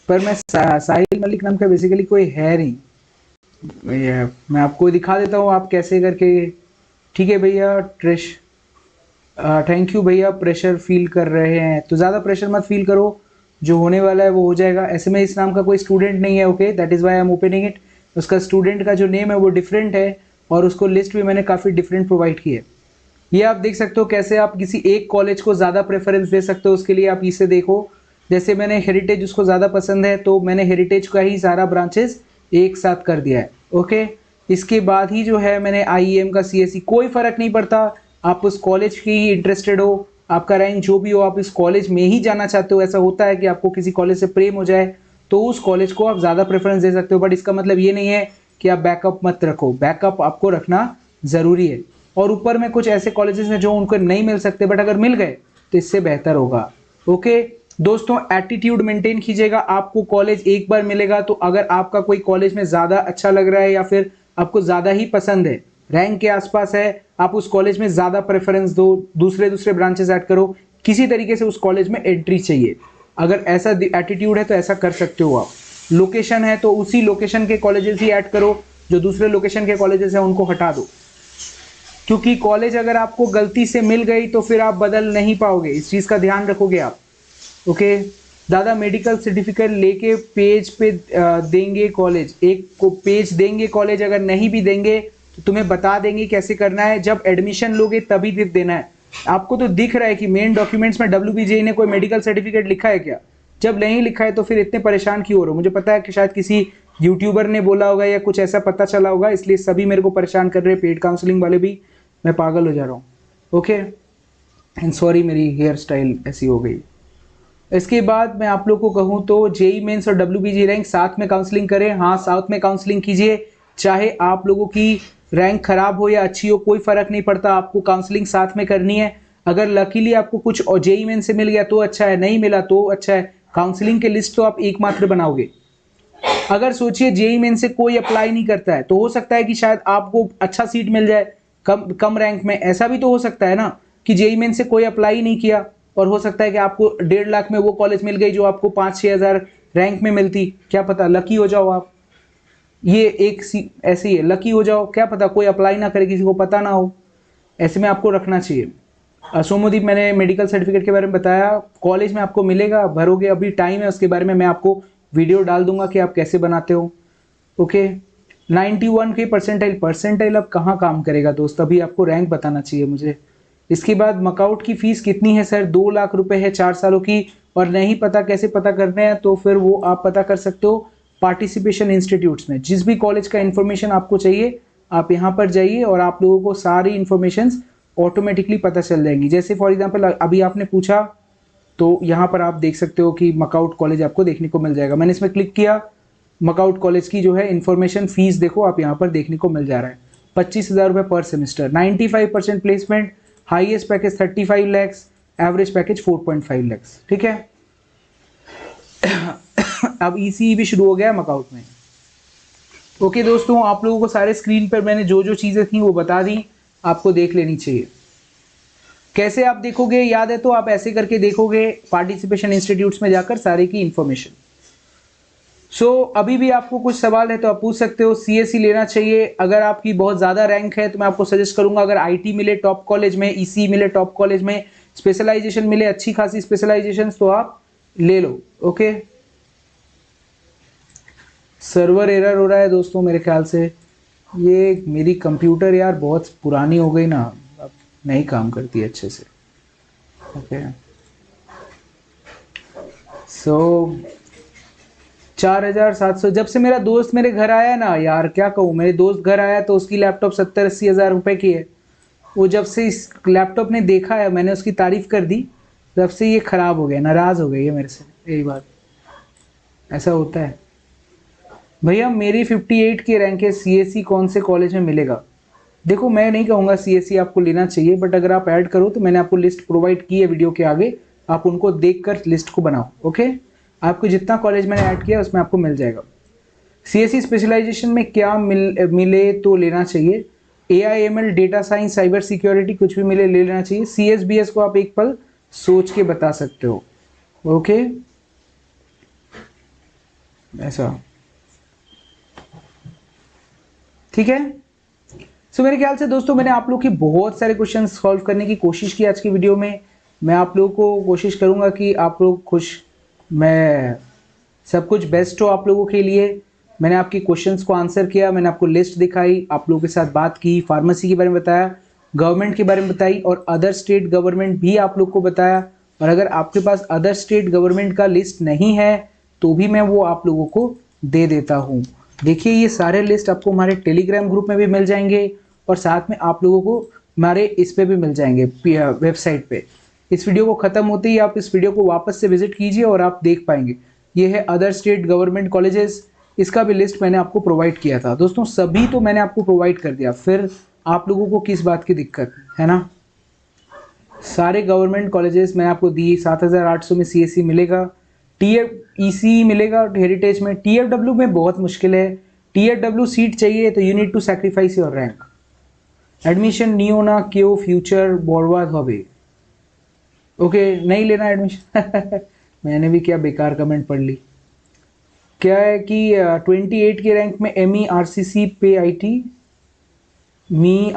पर मैं साहिल मलिक नाम का बेसिकली कोई है नहीं। ये मैं आपको दिखा देता हूँ आप कैसे करके। ठीक है भैया, ट्रेश थैंक यू भैया। प्रेशर फील कर रहे हैं तो ज़्यादा प्रेशर मत फील करो, जो होने वाला है वो हो जाएगा। ऐसे में इस नाम का कोई स्टूडेंट नहीं है, okay, that is why I am opening it. उसका स्टूडेंट का जो नेम है वो डिफरेंट है, और उसको लिस्ट भी मैंने काफ़ी डिफरेंट प्रोवाइड की है। ये आप देख सकते हो कैसे आप किसी एक कॉलेज को ज़्यादा प्रेफरेंस दे सकते हो। उसके लिए आप इसे देखो, जैसे मैंने हेरिटेज उसको ज़्यादा पसंद है तो मैंने हेरिटेज का ही सारा ब्रांचेस एक साथ कर दिया है, ओके। इसके बाद ही जो है मैंने आईईएम का सीएससी, कोई फ़र्क नहीं पड़ता, आप उस कॉलेज की ही इंटरेस्टेड हो, आपका रैंक जो भी हो, आप इस कॉलेज में ही जाना चाहते हो। ऐसा होता है कि आपको किसी कॉलेज से प्रेम हो जाए तो उस कॉलेज को आप ज़्यादा प्रेफरेंस दे सकते हो, बट इसका मतलब ये नहीं है कि आप बैकअप मत रखो। बैकअप आपको रखना ज़रूरी है। और ऊपर में कुछ ऐसे कॉलेजेस हैं जो उनको नहीं मिल सकते, बट अगर मिल गए तो इससे बेहतर होगा, ओके। दोस्तों एटीट्यूड मेंटेन कीजिएगा। आपको कॉलेज एक बार मिलेगा तो अगर आपका कोई कॉलेज में ज़्यादा अच्छा लग रहा है या फिर आपको ज़्यादा ही पसंद है, रैंक के आसपास है, आप उस कॉलेज में ज़्यादा प्रेफरेंस दो, दूसरे दूसरे ब्रांचेस ऐड करो, किसी तरीके से उस कॉलेज में एंट्री चाहिए। अगर ऐसा एटीट्यूड है तो ऐसा कर सकते हो आप। लोकेशन है तो उसी लोकेशन के कॉलेजेस ही ऐड करो, जो दूसरे लोकेशन के कॉलेजेस हैं उनको हटा दो, क्योंकि कॉलेज अगर आपको गलती से मिल गई तो फिर आप बदल नहीं पाओगे। इस चीज़ का ध्यान रखोगे आप, ओके। दादा मेडिकल सर्टिफिकेट लेके पेज पे देंगे कॉलेज, एक को पेज देंगे कॉलेज, अगर नहीं भी देंगे तो तुम्हें बता देंगे कैसे करना है। जब एडमिशन लोगे तभी देना है। आपको तो दिख रहा है कि मेन डॉक्यूमेंट्स में डब्ल्यूबीजे ने कोई मेडिकल सर्टिफिकेट लिखा है क्या? जब नहीं लिखा है तो फिर इतने परेशान क्यों हो रहे हो? मुझे पता है कि शायद किसी यूट्यूबर ने बोला होगा या कुछ ऐसा पता चला होगा, इसलिए सभी मेरे को परेशान कर रहे हैं, पेड काउंसलिंग वाले भी। मैं पागल हो जा रहा हूँ, ओके। एंड सॉरी मेरी हेयर स्टाइल ऐसी हो गई। इसके बाद मैं आप लोग को कहूँ तो जेई मेंस और डब्ल्यूबीजी रैंक साथ में काउंसलिंग करें। हाँ, साथ में काउंसलिंग कीजिए, चाहे आप लोगों की रैंक खराब हो या अच्छी हो, कोई फर्क नहीं पड़ता, आपको काउंसलिंग साथ में करनी है। अगर लकीली आपको कुछ और जेई मेन से मिल गया तो अच्छा है, नहीं मिला तो अच्छा है। काउंसलिंग के लिस्ट तो आप एकमात्र बनाओगे। अगर सोचिए जेई मेन से कोई अप्लाई नहीं करता है तो हो सकता है कि शायद आपको अच्छा सीट मिल जाए कम कम रैंक में। ऐसा भी तो हो सकता है ना कि जेई मेन से कोई अप्लाई नहीं किया और हो सकता है कि आपको 1.5 लाख में वो कॉलेज मिल गई जो आपको 5-6 हज़ार रैंक में मिलती। क्या पता, लकी हो जाओ आप। ये एक ऐसे ही है, लकी हो जाओ, क्या पता कोई अप्लाई ना करे, किसी को पता ना हो। ऐसे में आपको रखना चाहिए। सोमोदीप, मैंने मेडिकल सर्टिफिकेट के बारे में बताया, कॉलेज में आपको मिलेगा, भरोगे, अभी टाइम है, उसके बारे में मैं आपको वीडियो डाल दूंगा कि आप कैसे बनाते हो, ओके। 91 के परसेंटाइल, परसेंटाइल अब कहाँ काम करेगा दोस्त, अभी आपको रैंक बताना चाहिए मुझे। इसके बाद मकआउट की फीस कितनी है सर? 2 लाख रुपए है 4 सालों की, और नहीं पता कैसे पता करने हैं तो फिर वो आप पता कर सकते हो पार्टिसिपेशन इंस्टीट्यूट्स में। जिस भी कॉलेज का इन्फॉर्मेशन आपको चाहिए आप यहाँ पर जाइए और आप लोगों को सारी इन्फॉर्मेशन ऑटोमेटिकली पता चल जाएंगी। जैसे फॉर एग्जांपल अभी आपने पूछा तो यहाँ पर आप देख सकते हो कि मकआउट कॉलेज आपको देखने को मिल जाएगा। मैंने इसमें क्लिक किया, मकआउट कॉलेज की जो है इन्फॉर्मेशन, फीस देखो आप यहाँ पर देखने को मिल जा रहा है, 25,000 रुपये पर semester, 95% placement, highest package 35 lakhs, average package 4.5 lakhs, ठीक है। अब ईसीई भी शुरू हो गया मकआउट में, ओके दोस्तों। आप लोगों को सारे स्क्रीन पर मैंने जो जो चीज़ें थी वो बता दी, आपको देख लेनी चाहिए। कैसे आप देखोगे, याद है तो आप ऐसे करके देखोगे पार्टिसिपेशन इंस्टीट्यूट्स में जाकर सारे की इंफॉर्मेशन। अभी भी आपको कुछ सवाल है तो आप पूछ सकते हो। सीएससी लेना चाहिए, अगर आपकी बहुत ज़्यादा रैंक है तो मैं आपको सजेस्ट करूंगा, अगर आईटी मिले टॉप कॉलेज में, ईसी मिले टॉप कॉलेज में, स्पेशलाइजेशन मिले अच्छी खासी स्पेशलाइजेशन, तो आप ले लो, ओके। सर्वर एरर हो रहा है दोस्तों मेरे ख्याल से, ये मेरी कंप्यूटर यार बहुत पुरानी हो गई ना, अब नहीं काम करती अच्छे से, ओके। 4,700, जब से मेरा दोस्त मेरे घर आया ना यार, क्या कहूँ, मेरे दोस्त घर आया तो उसकी लैपटॉप 70-80 हज़ार रुपये की है। वो जब से इस लैपटॉप ने देखा है, मैंने उसकी तारीफ़ कर दी, तब से ये ख़राब हो गया, नाराज़ हो गई है मेरे से। यही बात, ऐसा होता है भैया। मेरी 58 की रैंक है, सीएससी कौन से कॉलेज में मिलेगा? देखो मैं नहीं कहूँगा सीएससी आपको लेना चाहिए, बट अगर आप ऐड करो तो मैंने आपको लिस्ट प्रोवाइड की है वीडियो के आगे, आप उनको देखकर लिस्ट को बनाओ, ओके। आपको जितना कॉलेज मैंने ऐड किया उसमें आपको मिल जाएगा। सीएससी स्पेशलाइजेशन में क्या मिले तो लेना चाहिए? AIML, data science, cyber security, कुछ भी मिले ले लेना चाहिए। CSBS को आप एक पल सोच के बता सकते हो। ओके, ऐसा ठीक है। सो मेरे ख्याल से दोस्तों मैंने आप लोग की बहुत सारे क्वेश्चन सॉल्व करने की कोशिश की आज की वीडियो में। मैं आप लोगों को कोशिश करूंगा कि आप लोग खुश, मैं सब कुछ बेस्ट हो आप लोगों के लिए। मैंने आपके क्वेश्चंस को आंसर किया, मैंने आपको लिस्ट दिखाई, आप लोगों के साथ बात की, फार्मेसी के बारे में बताया, गवर्नमेंट के बारे में बताई, और अदर स्टेट गवर्नमेंट भी आप लोग को बताया। और अगर आपके पास अदर स्टेट गवर्नमेंट का लिस्ट नहीं है तो भी मैं वो आप लोगों को दे देता हूँ। देखिए ये सारे लिस्ट आपको हमारे टेलीग्राम ग्रुप में भी मिल जाएंगे और साथ में आप लोगों को हमारे इस पे भी मिल जाएंगे, वेबसाइट पे। इस वीडियो को ख़त्म होते ही आप इस वीडियो को वापस से विजिट कीजिए और आप देख पाएंगे। ये है अदर स्टेट गवर्नमेंट कॉलेजेस, इसका भी लिस्ट मैंने आपको प्रोवाइड किया था दोस्तों। सभी तो मैंने आपको प्रोवाइड कर दिया, फिर आप लोगों को किस बात की दिक्कत है ना। सारे गवर्नमेंट कॉलेजेस मैंने आपको दी। 7,800 में CSE मिलेगा, ECE मिलेगा हेरिटेज में। TFW में बहुत मुश्किल है। TFW सीट चाहिए तो you need to sacrifice your rank. Admission नियो ना क्यों फ्यूचर बर्बाद होबे। ओके, नहीं लेना एडमिशन मैंने भी क्या बेकार कमेंट पढ़ ली। क्या है कि 28 के रैंक में ME RCC पे IT,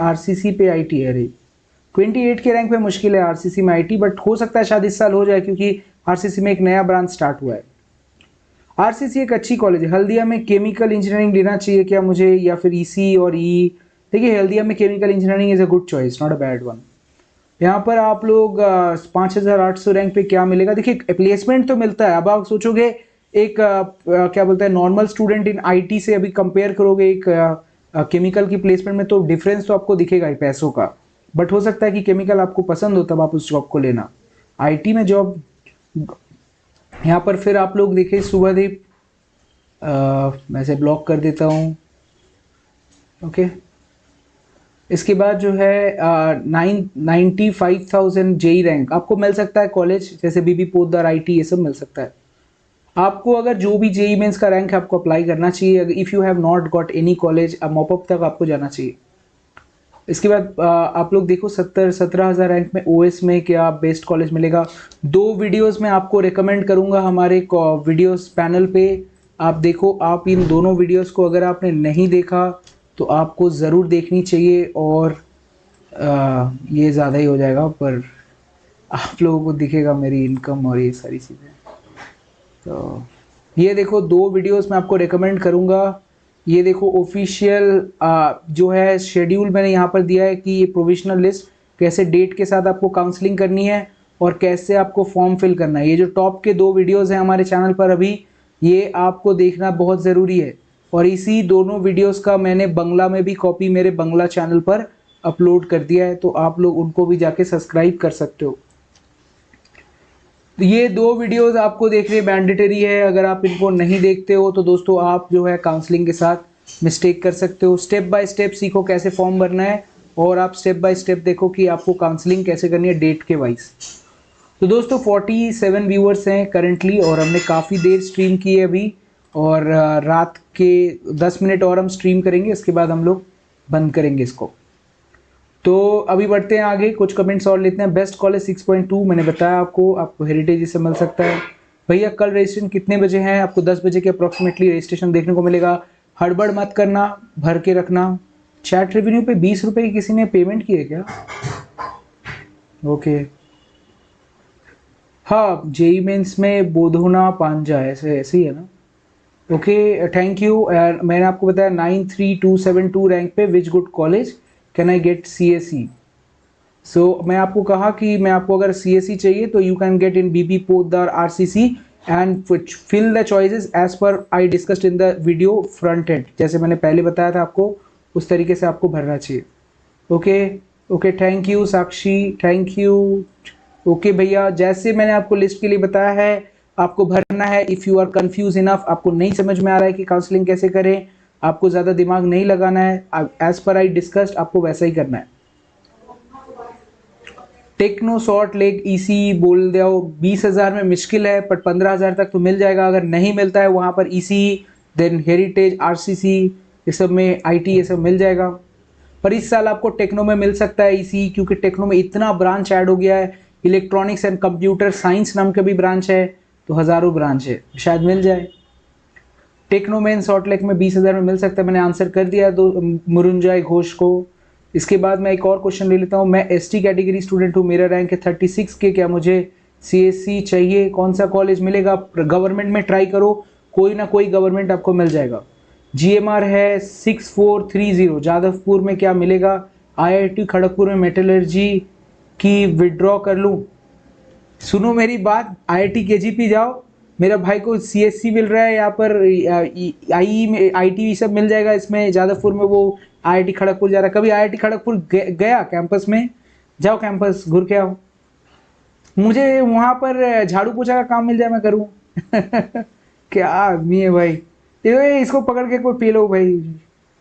RCC पे IT है रे। 28 के रैंक पे मुश्किल है RCC में IT, बट हो सकता है शायद इस साल हो जाए क्योंकि RCC में एक नया ब्रांच स्टार्ट हुआ है। RCC एक अच्छी कॉलेज है। हल्दिया में केमिकल इंजीनियरिंग लेना चाहिए क्या मुझे, या फिर EC और E? देखिए हल्दिया में chemical engineering is a good choice, not a bad one. यहाँ पर आप लोग 5,800 रैंक पे क्या मिलेगा, देखिए प्लेसमेंट तो मिलता है। अब आप सोचोगे एक क्या बोलते हैं नॉर्मल स्टूडेंट इन IT से अभी कंपेयर करोगे एक केमिकल की प्लेसमेंट में, तो डिफरेंस तो आपको दिखेगा ही पैसों का। बट हो सकता है कि केमिकल आपको पसंद हो तब आप उस जॉब को लेना। IT में जॉब यहाँ पर फिर आप लोग देखिए शुभदीप, मैं से ब्लॉक कर देता हूँ। ओके, इसके बाद जो है 95,000 JEE रैंक आपको मिल सकता है कॉलेज जैसे BB पोद्दार IT, ये सब मिल सकता है आपको। अगर जो भी JEE मेंस का रैंक है आपको अप्लाई करना चाहिए। If you have not got any college, अब मॉपअप तक आपको जाना चाहिए। इसके बाद आप लोग देखो 17,000 रैंक में OS में क्या बेस्ट कॉलेज मिलेगा। 2 वीडियोस में आपको रिकमेंड करूंगा हमारे वीडियोस पैनल पे, आप देखो। आप इन दोनों वीडियोस को अगर आपने नहीं देखा तो आपको ज़रूर देखनी चाहिए। और ये ज़्यादा ही हो जाएगा पर आप लोगों को दिखेगा मेरी इनकम और ये सारी चीज़ें। तो ये देखो 2 वीडियोस मैं आपको रिकमेंड करूंगा। ये देखो ऑफिशियल जो है शेड्यूल मैंने यहाँ पर दिया है कि ये प्रोविजनल लिस्ट कैसे डेट के साथ आपको काउंसलिंग करनी है और कैसे आपको फॉर्म फिल करना है। ये जो टॉप के 2 वीडियोस हैं हमारे चैनल पर अभी, ये आपको देखना बहुत ज़रूरी है। और इसी दोनों वीडियोस का मैंने बंगला में भी कॉपी मेरे बंगला चैनल पर अपलोड कर दिया है, तो आप लोग उनको भी जाके सब्सक्राइब कर सकते हो। तो ये 2 वीडियोस आपको देखने मैंडेटरी है। अगर आप इनको नहीं देखते हो तो दोस्तों आप जो है काउंसलिंग के साथ मिस्टेक कर सकते हो। स्टेप बाय स्टेप सीखो कैसे फॉर्म भरना है और आप स्टेप बाय स्टेप देखो कि आपको काउंसलिंग कैसे करनी है डेट के वाइज। तो दोस्तों 47 व्यूअर्स हैं करंटली और हमने काफ़ी देर स्ट्रीम की है अभी, और रात के 10 मिनट और हम स्ट्रीम करेंगे, इसके बाद हम लोग बंद करेंगे इसको। तो अभी बढ़ते हैं आगे, कुछ कमेंट्स और लेते हैं। बेस्ट कॉलेज 6.2 मैंने बताया आपको हेरिटेज से मिल सकता है। भैया कल रजिस्ट्रेशन कितने बजे है? आपको 10 बजे के अप्रॉक्सीमेटली रजिस्ट्रेशन देखने को मिलेगा। हड़बड़ मत करना, भर के रखना। चैट रेवेन्यू पे 20 रुपये की किसी ने पेमेंट की है क्या? ओके, हाँ JEE मेंस में बोधोना पांजा ऐसे ऐसे ही है ना। Okay, thank you. मैंने आपको बताया 93,272 रैंक पे which good college can I get CSE। So मैं आपको कहा कि मैं आपको अगर CSE चाहिए तो you can get in BB Poddar RCC and fill the choices as per I discussed in the video front end. जैसे मैंने पहले बताया था आपको, उस तरीके से आपको भरना चाहिए। Okay okay, thank you Sakshi, thank you. Okay भैया, जैसे मैंने आपको लिस्ट के लिए बताया है आपको भरना है। If you are confuse enough, आपको नहीं समझ में आ रहा है कि काउंसलिंग कैसे करें, आपको ज़्यादा दिमाग नहीं लगाना है, एज पर आई डिस्कस्ड आपको वैसा ही करना है। टेक्नो शॉर्ट लेग EC बोल दो, 20,000 में मुश्किल है पर 15,000 तक तो मिल जाएगा। अगर नहीं मिलता है वहाँ पर EC देन हेरिटेज RCC ये सब में IT ये सब मिल जाएगा। पर इस साल आपको टेक्नो में मिल सकता है ईसी, क्योंकि टेक्नो में इतना ब्रांच ऐड हो गया है, इलेक्ट्रॉनिक्स एंड कंप्यूटर साइंस नाम का भी ब्रांच है, तो हज़ारों ब्रांच है, शायद मिल जाए। टेक्नो में सॉल्ट लेक में 20,000 में मिल सकता है, मैंने आंसर कर दिया दो मुरुंजाई घोष को। इसके बाद मैं एक और क्वेश्चन ले लेता हूँ। मैं एसटी कैटेगरी स्टूडेंट हूँ, मेरा रैंक है 36 के, क्या मुझे सीएससी चाहिए? कौन सा कॉलेज मिलेगा? गवर्नमेंट में ट्राई करो, कोई ना कोई गवर्नमेंट आपको मिल जाएगा। जीएमआर है 6430, जादवपुर में क्या मिलेगा? आईआईटी खड़गपुर में मेटलर्जी की विड्रॉ कर लूँ? सुनो मेरी बात, आईआईटी केजीपी जाओ, मेरा भाई को सीएससी मिल रहा है यहाँ पर, आई में आईटी सब मिल जाएगा इसमें जादवपुर में, वो आईआईटी खड़गपुर जा रहा है। कभी आईआईटी खड़गपुर गया कैंपस में? जाओ कैंपस घूर के आओ, मुझे वहाँ पर झाड़ू पोछा का काम मिल जाए मैं करूँ। क्या आदमी है भाई, इसको पकड़ के कोई पी लो भाई।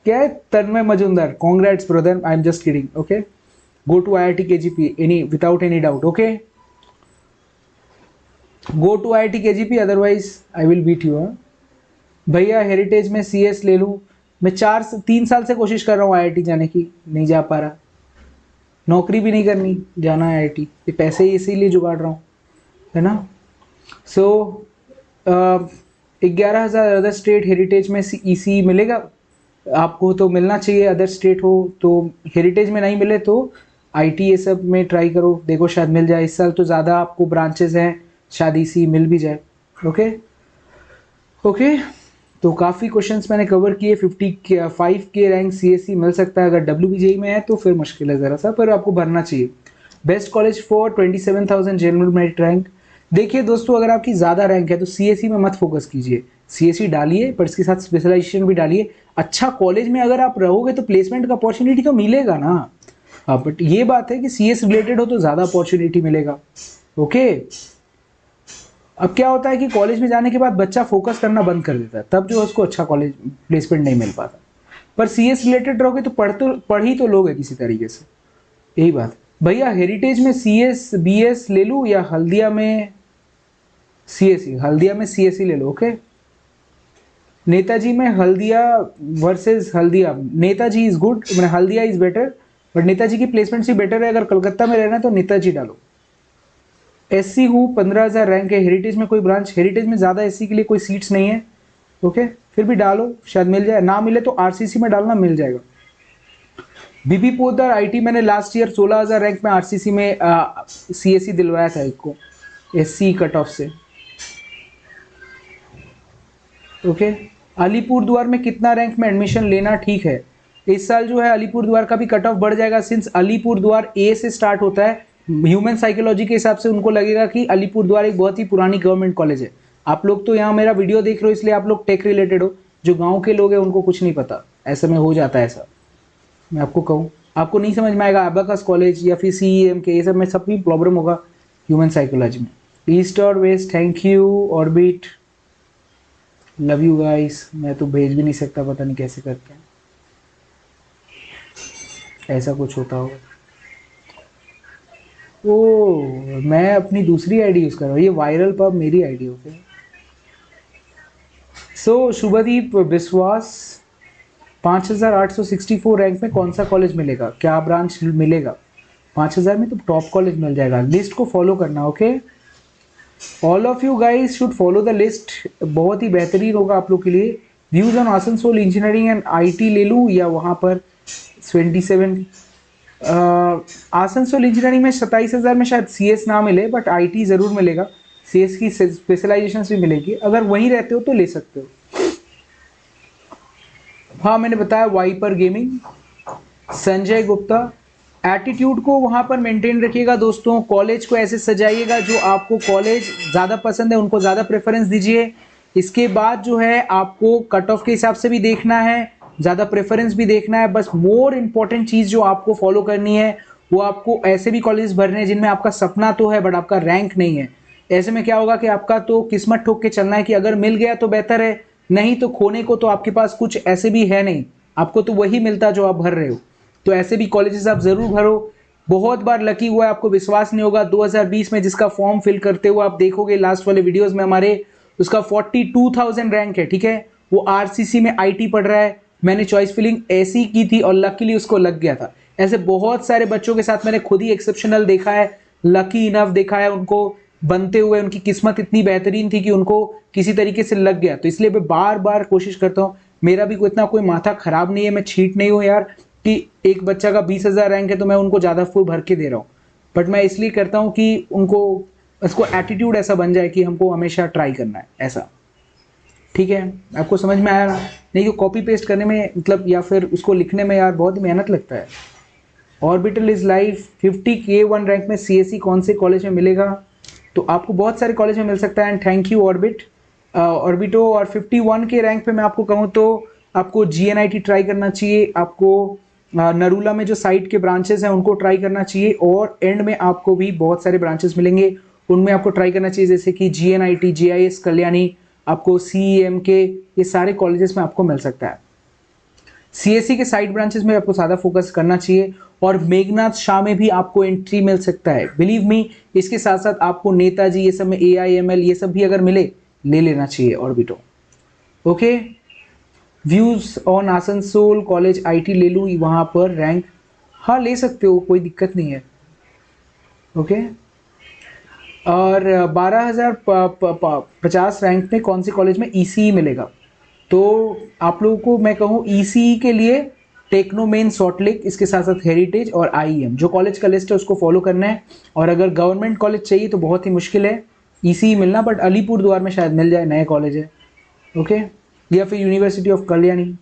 क्या है? Tanmay Majumdar, congrats brother, I am just kidding, okay. Go to IIT KGP any without any doubt, okay. Go to IIT KGP, otherwise I will beat you. भैया हेरिटेज में सीएस ले लूँ? मैं 3 साल से कोशिश कर रहा हूँ आईआईटी जाने की, नहीं जा पा रहा। नौकरी भी नहीं करनी, जाना है आईआईटी, ये पैसे ही इसीलिए जुगाड़ रहा हूँ, है ना। सो 11,000 अदर स्टेट हेरिटेज में ईसी मिलेगा आपको, तो मिलना चाहिए, अदर स्टेट हो तो। हेरिटेज में नहीं मिले तो आईटी ये सब में ट्राई करो, देखो शायद मिल जाए। इस साल तो ज़्यादा आपको ब्रांचेस हैं, शायद ईसी मिल भी जाए, ओके ओके। तो काफ़ी क्वेश्चंस मैंने कवर किए। 55 के रैंक सीएससी मिल सकता है, अगर डब्ल्यूबीजेई में है तो फिर मुश्किल है ज़रा सा, पर आपको भरना चाहिए। Best college for 27,000 general merit rank. देखिए दोस्तों, अगर आपकी ज़्यादा रैंक है तो सीएससी में मत फोकस कीजिए, सीएससी डालिए पर इसके साथ स्पेशलाइजेशन भी डालिए। अच्छा कॉलेज में अगर आप रहोगे तो प्लेसमेंट का अपॉर्चुनिटी तो मिलेगा ना। हाँ, बट ये बात है कि सीएस रिलेटेड हो तो ज़्यादा अपॉर्चुनिटी मिलेगा, ओके। अब क्या होता है कि कॉलेज में जाने के बाद बच्चा फोकस करना बंद कर देता है, तब जो उसको अच्छा कॉलेज प्लेसमेंट नहीं मिल पाता। पर सीएस रिलेटेड रहोगे तो पढ़ ही तो लोगे किसी तरीके से, यही बात। भैया हेरिटेज में सीएस बीएस ले लूँ या हल्दिया में सीएससी? हल्दिया में सीएससी ले लो, ओके। नेताजी में Haldia versus Haldia, Netaji is good, Haldia is better, but Netaji की प्लेसमेंट से बेटर है। अगर कलकत्ता में रहना है तो नेताजी डालो। एससी हूँ, 15,000 रैंक है। हेरिटेज में कोई ब्रांच? हेरिटेज में ज़्यादा एससी के लिए कोई सीट्स नहीं है, ओके। फिर भी डालो, शायद मिल जाए, ना मिले तो आरसीसी में डालना, मिल जाएगा। बीबी पोद्दार आईटी, मैंने लास्ट ईयर 16,000 रैंक में आरसीसी में सीएससी दिलवाया था एक को, एससी कट ऑफ से, ओके। अलीपुरद्वार में कितना रैंक में एडमिशन लेना ठीक है? इस साल जो है अलीपुरद्वार का भी कट ऑफ बढ़ जाएगा, सिंस अलीपुरद्वार ए से स्टार्ट होता है। ह्यूमन साइकोलॉजी के हिसाब से उनको लगेगा कि अलीपुरद्वार एक बहुत ही पुरानी गवर्नमेंट कॉलेज है। आप लोग तो यहाँ मेरा वीडियो देख रहे हो इसलिए आप लोग टेक रिलेटेड हो, जो गाँव के लोग हैं उनको कुछ नहीं पता, ऐसे में हो जाता है ऐसा। मैं आपको कहूँ, आपको नहीं समझ में आएगा अबाकस कॉलेज या फिर सीईएम के, ये सब में सब भी प्रॉब्लम होगा ह्यूमन साइकोलॉजी में। ईस्ट और west, thank you. Orbit, love you guys. मैं तो भेज भी नहीं सकता, पता नहीं कैसे करते हैं, ऐसा कुछ होता होगा। ओ, मैं अपनी दूसरी आईडी यूज़ कर रहा हूँ, ये वायरल पब मेरी आईडी हो गई। सो शुभदीप विश्वास, 5,864 रैंक में कौन सा कॉलेज मिलेगा? क्या ब्रांच मिलेगा? 5,000 में तो टॉप कॉलेज मिल जाएगा। लिस्ट को फॉलो करना, okay. All of you guys should follow the list, बहुत ही बेहतरीन होगा आप लोग के लिए। Views on Asansol engineering and IT ले लूँ या वहाँ पर 27? आसनसोल इंजीनियरिंग में 27,000 में शायद सीएस ना मिले, बट आईटी ज़रूर मिलेगा, सीएस की स्पेशलाइजेशन भी मिलेगी। अगर वहीं रहते हो तो ले सकते हो। हाँ, मैंने बताया Viper Gaming. Sanjay Gupta, attitude को वहाँ पर मेंटेन रखिएगा दोस्तों, कॉलेज को ऐसे सजाइएगा जो आपको कॉलेज ज़्यादा पसंद है उनको ज़्यादा प्रेफरेंस दीजिए। इसके बाद जो है आपको कट ऑफ के हिसाब से भी देखना है, ज़्यादा प्रेफरेंस भी देखना है। बस मोर इम्पॉर्टेंट चीज़ जो आपको फॉलो करनी है वो आपको ऐसे भी कॉलेज भरने हैं जिनमें आपका सपना तो है बट आपका रैंक नहीं है। ऐसे में क्या होगा कि आपका तो किस्मत ठोक के चलना है कि अगर मिल गया तो बेहतर है, नहीं तो खोने को तो आपके पास कुछ ऐसे भी है नहीं, आपको तो वही मिलता जो आप भर रहे हो। तो ऐसे भी कॉलेजेस आप ज़रूर भरो। बहुत बार लकी हुआ है, आपको विश्वास नहीं होगा, 2020 में जिसका फॉर्म फिल करते हुए आप देखोगे लास्ट वाले वीडियोस में हमारे, उसका 42,000 रैंक है, ठीक है। वो आरसीसी में आईटी पढ़ रहा है, मैंने चॉइस फिलिंग ऐसी की थी और लकीली उसको लग गया था। ऐसे बहुत सारे बच्चों के साथ मैंने खुद ही एक्सेप्शनल देखा है, लकी इनफ देखा है उनको बनते हुए, उनकी किस्मत इतनी बेहतरीन थी कि उनको किसी तरीके से लग गया। तो इसलिए मैं बार बार कोशिश करता हूँ, मेरा भी इतना कोई माथा खराब नहीं है, मैं छीट नहीं हूँ यार कि एक बच्चा का 20,000 रैंक है तो मैं उनको ज़्यादा फुल भर के दे रहा हूँ, बट मैं इसलिए करता हूँ कि उनको उसको एटीट्यूड ऐसा बन जाए कि हमको हमेशा ट्राई करना है ऐसा। ठीक है, आपको समझ में आया? नहीं तो कॉपी पेस्ट करने में मतलब या फिर उसको लिखने में यार बहुत मेहनत लगता है। Orbital is life 50K1 rank में CSE कौन से कॉलेज में मिलेगा? तो आपको बहुत सारे कॉलेज में मिल सकता है एंड थैंक यू ऑर्बिटो। और 51 के रैंक पे मैं आपको कहूँ तो आपको GNIT ट्राई करना चाहिए, आपको नरूला में जो साइट के ब्रांचेस हैं उनको ट्राई करना चाहिए, और एंड में आपको भी बहुत सारे ब्रांचेस मिलेंगे उनमें आपको ट्राई करना चाहिए, जैसे कि GNIT, JIS कल्याणी, आपको CEM के, ये सारे कॉलेजेस में आपको मिल सकता है। CSE के साइड ब्रांचेस में आपको ज़्यादा फोकस करना चाहिए, और मेघनाथ शाह में भी आपको एंट्री मिल सकता है, बिलीव मी। इसके साथ साथ आपको नेताजी ये सब में AIML ये सब भी अगर मिले ले लेना चाहिए ऑर्बिटो। Okay, views on Asansol college IT ले लूँ वहाँ पर रैंक? हाँ ले सकते हो, कोई दिक्कत नहीं है। ओके, और 12,050 रैंक में कौन से कॉलेज में ECE मिलेगा? तो आप लोगों को मैं कहूँ ECE के लिए टेक्नो मेन सॉल्टलेक, इसके साथ साथ हेरिटेज और IEM जो कॉलेज का लिस्ट है उसको फॉलो करना है। और अगर गवर्नमेंट कॉलेज चाहिए तो बहुत ही मुश्किल है ECE मिलना, बट अलीपुर द्वार में शायद मिल जाए, नए कॉलेज है। ओके, या फिर यूनिवर्सिटी ऑफ कल्याणी,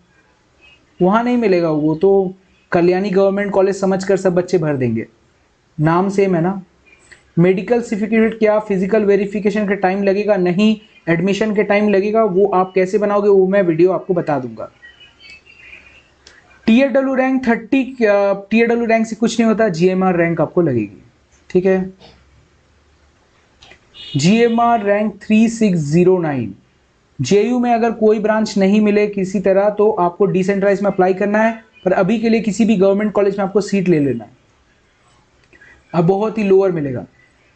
वहाँ नहीं मिलेगा वो तो कल्याणी गवर्नमेंट कॉलेज समझ कर सब बच्चे भर देंगे, नाम सेम है ना। मेडिकल सर्टिफिकेट क्या फिजिकल वेरिफिकेशन के टाइम लगेगा? नहीं, एडमिशन के टाइम लगेगा। वो आप कैसे बनाओगे वो मैं वीडियो आपको बता दूंगा। TRW रैंक 30, TRW रैंक से कुछ नहीं होता, GMR रैंक आपको लगेगी। ठीक है, GMR रैंक 3609। JU में अगर कोई ब्रांच नहीं मिले किसी तरह तो आपको डिसेंट्रलाइज में अप्लाई करना है, पर अभी के लिए किसी भी गवर्नमेंट कॉलेज में आपको सीट ले लेना है, अब बहुत ही लोअर मिलेगा।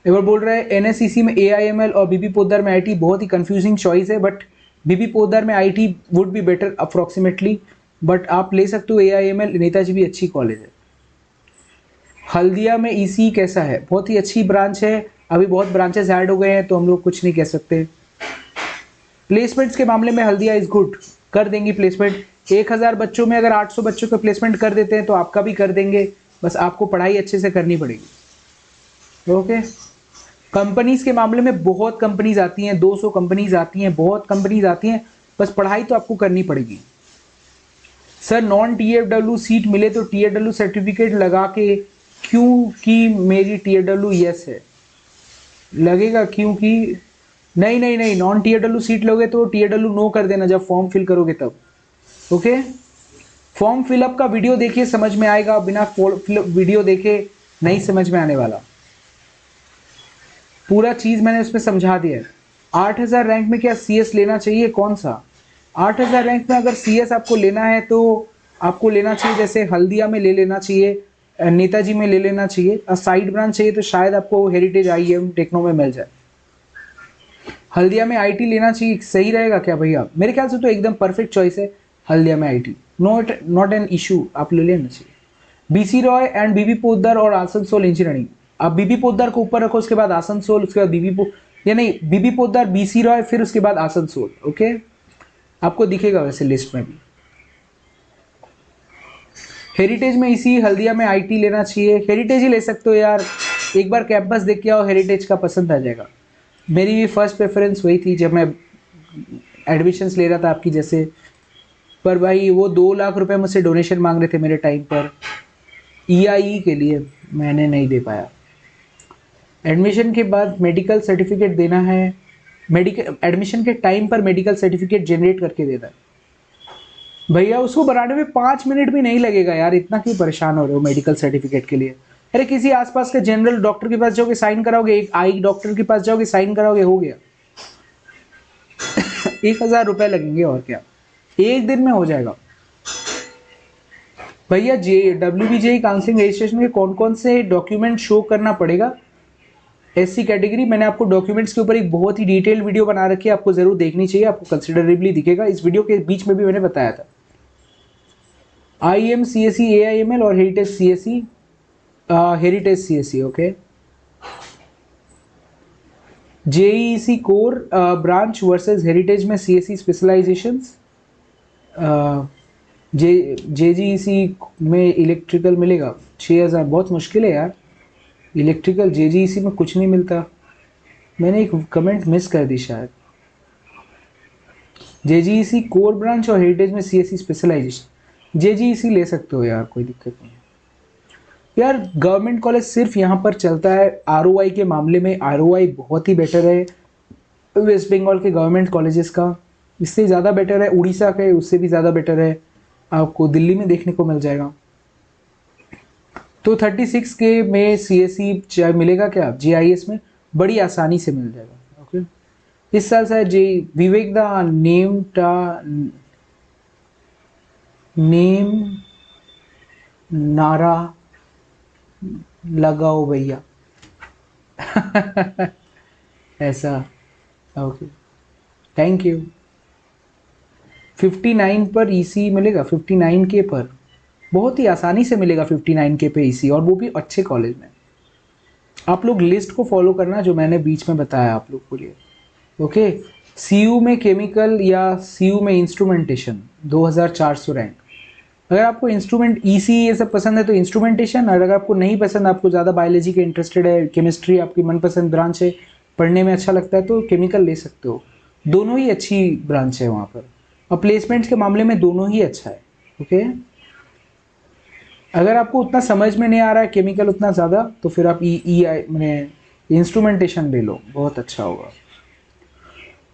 एक बार बोल रहा है NSCC में AIML और BB पोद्दार में IT, बहुत ही कंफ्यूजिंग चॉइस है, बट BB पोद्दार में IT would be better approximately, but आप ले सकते हो AIML, नेताजी भी अच्छी कॉलेज है। हल्दिया में ECE कैसा है? बहुत ही अच्छी ब्रांच है, अभी बहुत ब्रांचेस ऐड हो गए हैं तो हम लोग कुछ नहीं कह सकते। प्लेसमेंट्स के मामले में हल्दिया इज गुड, कर देंगी प्लेसमेंट। 1000 बच्चों में अगर 800 बच्चों का प्लेसमेंट कर देते हैं तो आपका भी कर देंगे, बस आपको पढ़ाई अच्छे से करनी पड़ेगी। ओके, कंपनीज के मामले में बहुत कंपनीज आती हैं, 200 कंपनीज आती हैं, बहुत कंपनीज आती हैं, बस पढ़ाई तो आपको करनी पड़ेगी। सर नॉन TFW सीट मिले तो TFW सर्टिफिकेट लगा के, क्योंकि मेरी TFW यस है, लगेगा क्योंकि नहीं नहीं नहीं, नॉन TFW सीट लोगे तो TFW नो कर देना जब फॉर्म फिल करोगे तब। ओके, फॉर्म फिलअप का वीडियो देखिए समझ में आएगा, बिना वीडियो देखे नहीं समझ में आने वाला, पूरा चीज मैंने उसमें समझा दिया है। 8,000 रैंक में क्या CS लेना चाहिए? कौन सा 8,000 रैंक में अगर CS आपको लेना है तो आपको लेना चाहिए, जैसे हल्दिया में ले लेना चाहिए, नेताजी में ले लेना चाहिए, और साइड ब्रांच चाहिए तो शायद आपको हेरिटेज IEM टेक्नो में मिल जाए। हल्दिया में IT लेना चाहिए, सही रहेगा क्या भैया? मेरे ख्याल से तो एकदम परफेक्ट चॉइस है हल्दिया में IT, नॉट एन इशू, आप ले लेना चाहिए। BC Roy and BB Poddar और आसनसोल इंजीनियरिंग, आप BB पोद्दार को ऊपर रखो, उसके बाद आसनसोल, उसके बाद या नहीं BB पोद्दार BC रॉय फिर उसके बाद आसनसोल। ओके, आपको दिखेगा वैसे लिस्ट में भी। हेरिटेज में इसी हल्दिया में IT लेना चाहिए, हेरिटेज ही ले सकते हो यार, एक बार कैंपस देख के आओ, हेरिटेज का पसंद आ जाएगा। मेरी भी फर्स्ट प्रेफरेंस वही थी जब मैं एडमिशन्स ले रहा था आपकी जैसे, पर भाई वो 2 लाख रुपए मुझसे डोनेशन मांग रहे थे मेरे टाइम पर EIE के लिए, मैंने नहीं दे पाया। एडमिशन के बाद मेडिकल सर्टिफिकेट देना है, मेडिकल एडमिशन के टाइम पर मेडिकल सर्टिफिकेट जनरेट करके देना है भैया, उसको बनाने में 5 मिनट भी नहीं लगेगा यार, इतना क्यों परेशान हो रहे हो मेडिकल सर्टिफिकेट के लिए? अरे किसी आसपास के जनरल डॉक्टर के पास जाओगे साइन कराओगे, एक आई डॉक्टर के पास जाओगे साइन कराओगे, हो गया। 1,000 रुपए लगेंगे और क्या, एक दिन में हो जाएगा भैया। WBJ काउंसलिंग रजिस्ट्रेशन के कौन कौन से डॉक्यूमेंट शो करना पड़ेगा? SC कैटेगरी, मैंने आपको डॉक्यूमेंट्स के ऊपर एक बहुत ही डिटेल वीडियो बना रखी है, आपको जरूर देखनी चाहिए, आपको कंसिडरेबली दिखेगा, इस वीडियो के बीच में भी मैंने बताया था। IIM CSE AIML और heritage CSE, heritage CSE, okay. JEC core branch versus heritage में CSE स्पेशलाइजेशंस। JGEC में इलेक्ट्रिकल मिलेगा 6000, बहुत मुश्किल है यार, इलेक्ट्रिकल JGEC में कुछ नहीं मिलता। मैंने एक कमेंट मिस कर दी शायद। JGEC कोर ब्रांच और हेरिटेज में CSE स्पेशलाइजेशन, JGEC ले सकते हो यार, कोई दिक्कत नहीं है यार। गवर्नमेंट कॉलेज सिर्फ यहाँ पर चलता है ROI के मामले में, ROI बहुत ही बेटर है वेस्ट बंगाल के गवर्नमेंट कॉलेजेस का, इससे ज़्यादा बेटर है उड़ीसा के, उससे भी ज़्यादा बेटर है आपको दिल्ली में देखने को मिल जाएगा। तो 36 के में CSE मिलेगा क्या JIS में, बड़ी आसानी से मिल जाएगा, ओके। इस साल शायद विवेक दा नेम नारा लगाओ भैया ऐसा, ओके, थैंक यू। 59 पर EC मिलेगा, 59 के पर बहुत ही आसानी से मिलेगा 59 के पे EC, और वो भी अच्छे कॉलेज में। आप लोग लिस्ट को फॉलो करना जो मैंने बीच में बताया आप लोग के लिए, ओके। CU में केमिकल या CU में इंस्ट्रूमेंटेशन 2400 रैंक। अगर आपको इंस्ट्रूमेंट EC ये सब पसंद है तो इंस्ट्रूमेंटेशन, और अगर आपको नहीं पसंद, आपको ज़्यादा बायोलॉजी के इंटरेस्टेड है, केमिस्ट्री आपकी मनपसंद ब्रांच है, पढ़ने में अच्छा लगता है, तो केमिकल ले सकते हो। दोनों ही अच्छी ब्रांच है वहाँ पर, और प्लेसमेंट्स के मामले में दोनों ही अच्छा है, ओके। अगर आपको उतना समझ में नहीं आ रहा है केमिकल उतना ज़्यादा, तो फिर आप मैंने इंस्ट्रूमेंटेशन ले लो, बहुत अच्छा होगा।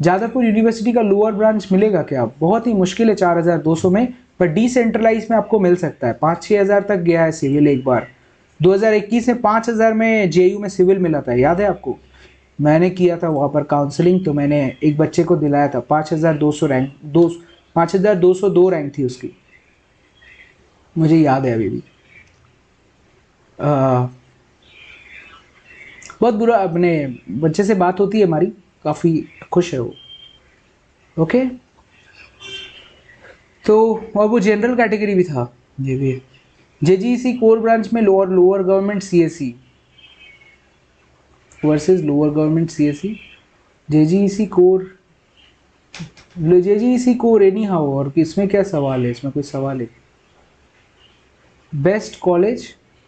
जादवपुर यूनिवर्सिटी का लोअर ब्रांच मिलेगा क्या, बहुत ही मुश्किल है 4200 में, पर डिसेंट्रलाइज में आपको मिल सकता है। 5-6 हज़ार तक गया है सिविल एक बार, 2021 में 5000 में JU में सिविल मिला था, याद है आपको? मैंने किया था वहाँ पर काउंसलिंग, तो मैंने एक बच्चे को दिलाया था 5200 रैंक, 5202 रैंक थी उसकी, मुझे याद है अभी भी। बहुत बुरा, अपने बच्चे से बात होती है हमारी, काफ़ी खुश है वो, ओके। तो और वो जनरल कैटेगरी भी था ये भी। JGEC कोर ब्रांच में lower government CSE versus lower government CSE। JGEC core any how, और इसमें क्या सवाल है, इसमें कोई सवाल है? Best college.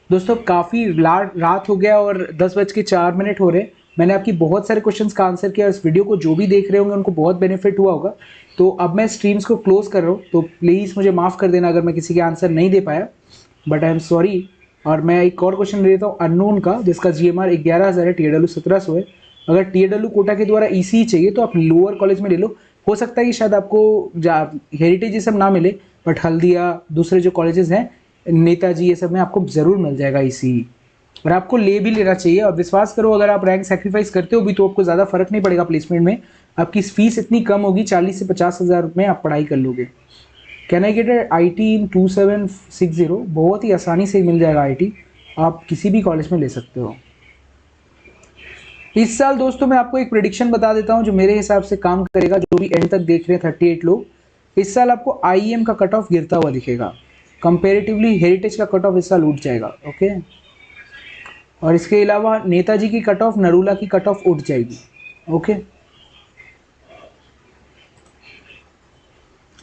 दोस्तों काफ़ी रात हो गया और 10:04 हो रहे हैं। मैंने आपकी बहुत सारे क्वेश्चंस का आंसर किया, इस वीडियो को जो भी देख रहे होंगे उनको बहुत बेनिफिट हुआ होगा। तो अब मैं स्ट्रीम्स को क्लोज कर रहा हूँ, तो प्लीज़ मुझे माफ़ कर देना अगर मैं किसी के आंसर नहीं दे पाया, बट आई एम सॉरी। और मैं एक और क्वेश्चन ले लेता हूँ अननोन का, जिसका GMR 11,000 है, TAW 1700 है। अगर TAW कोटा के द्वारा EC चाहिए तो आप लोअर कॉलेज में ले लो। हो सकता है कि शायद आपको हेरिटेज ये सब ना मिले, बट हल्दिया दूसरे जो कॉलेजेस हैं, नेताजी, ये सब में आपको ज़रूर मिल जाएगा EC, और आपको ले भी लेना चाहिए। और विश्वास करो, अगर आप रैंक सेक्रीफाइस करते हो भी तो आपको ज़्यादा फर्क नहीं पड़ेगा प्लेसमेंट में। आपकी फीस इतनी कम होगी, 40 से 50 हज़ार में आप पढ़ाई कर लोगे। कैन आई गेट IT इन 2760? बहुत ही आसानी से मिल जाएगा IT, आप किसी भी कॉलेज में ले सकते हो। इस साल दोस्तों मैं आपको एक प्रेडिक्शन बता देता हूं जो मेरे हिसाब से काम करेगा, जो भी एंड तक देख रहे हैं 38 लोग। इस साल आपको IEM का कट ऑफ गिरता हुआ दिखेगा, कंपेरेटिवली हेरिटेज का कट ऑफ इस साल उठ जाएगा, ओके। और इसके अलावा नेताजी की कट ऑफ, नरूला की कट ऑफ उठ जाएगी, ओके।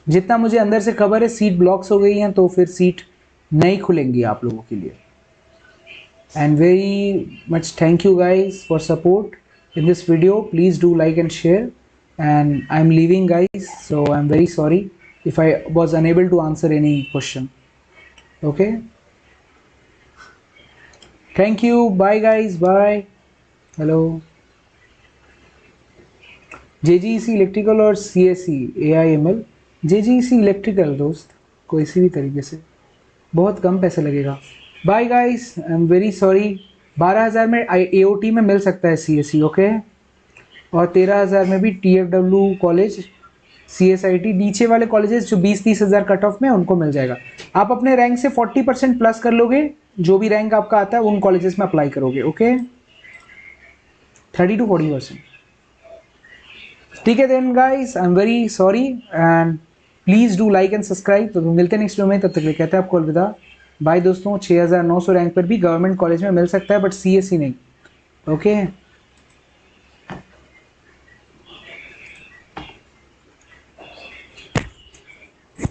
जितना मुझे अंदर से खबर है सीट ब्लॉक्स हो गई हैं, तो फिर सीट नहीं खुलेंगी आप लोगों के लिए। And very much thank you guys for support in this video. Please do like and share, and I am leaving guys, so I am very sorry if I was unable to answer any question, okay. Thank you, bye guys, bye, hello। JGEC electrical और CSE AIML, JGEC इलेक्ट्रिकल दोस्त, किसी भी तरीके से बहुत कम पैसा लगेगा। Bye guys, I am very sorry. 12,000 में AOT में मिल सकता है CSE, ओके, और 13,000 में भी TFW कॉलेज, CSIT, नीचे वाले कॉलेजेस जो 20-30 हज़ार कट ऑफ में, उनको मिल जाएगा। आप अपने रैंक से 40% प्लस कर लोगे, जो भी रैंक आपका आता है उन कॉलेजेस में अप्लाई करोगे, ओके। 30 to 40%, ठीक है। Then guys, I am very sorry, and please do like and subscribe. तो मिलते हैं नेक्स्ट वीडियो में, तब तक के लिए कहते हैं आपको अलविदा। बाय दोस्तों। 6900 रैंक पर भी गवर्नमेंट कॉलेज में मिल सकता है, बट CSE नहीं। ओके।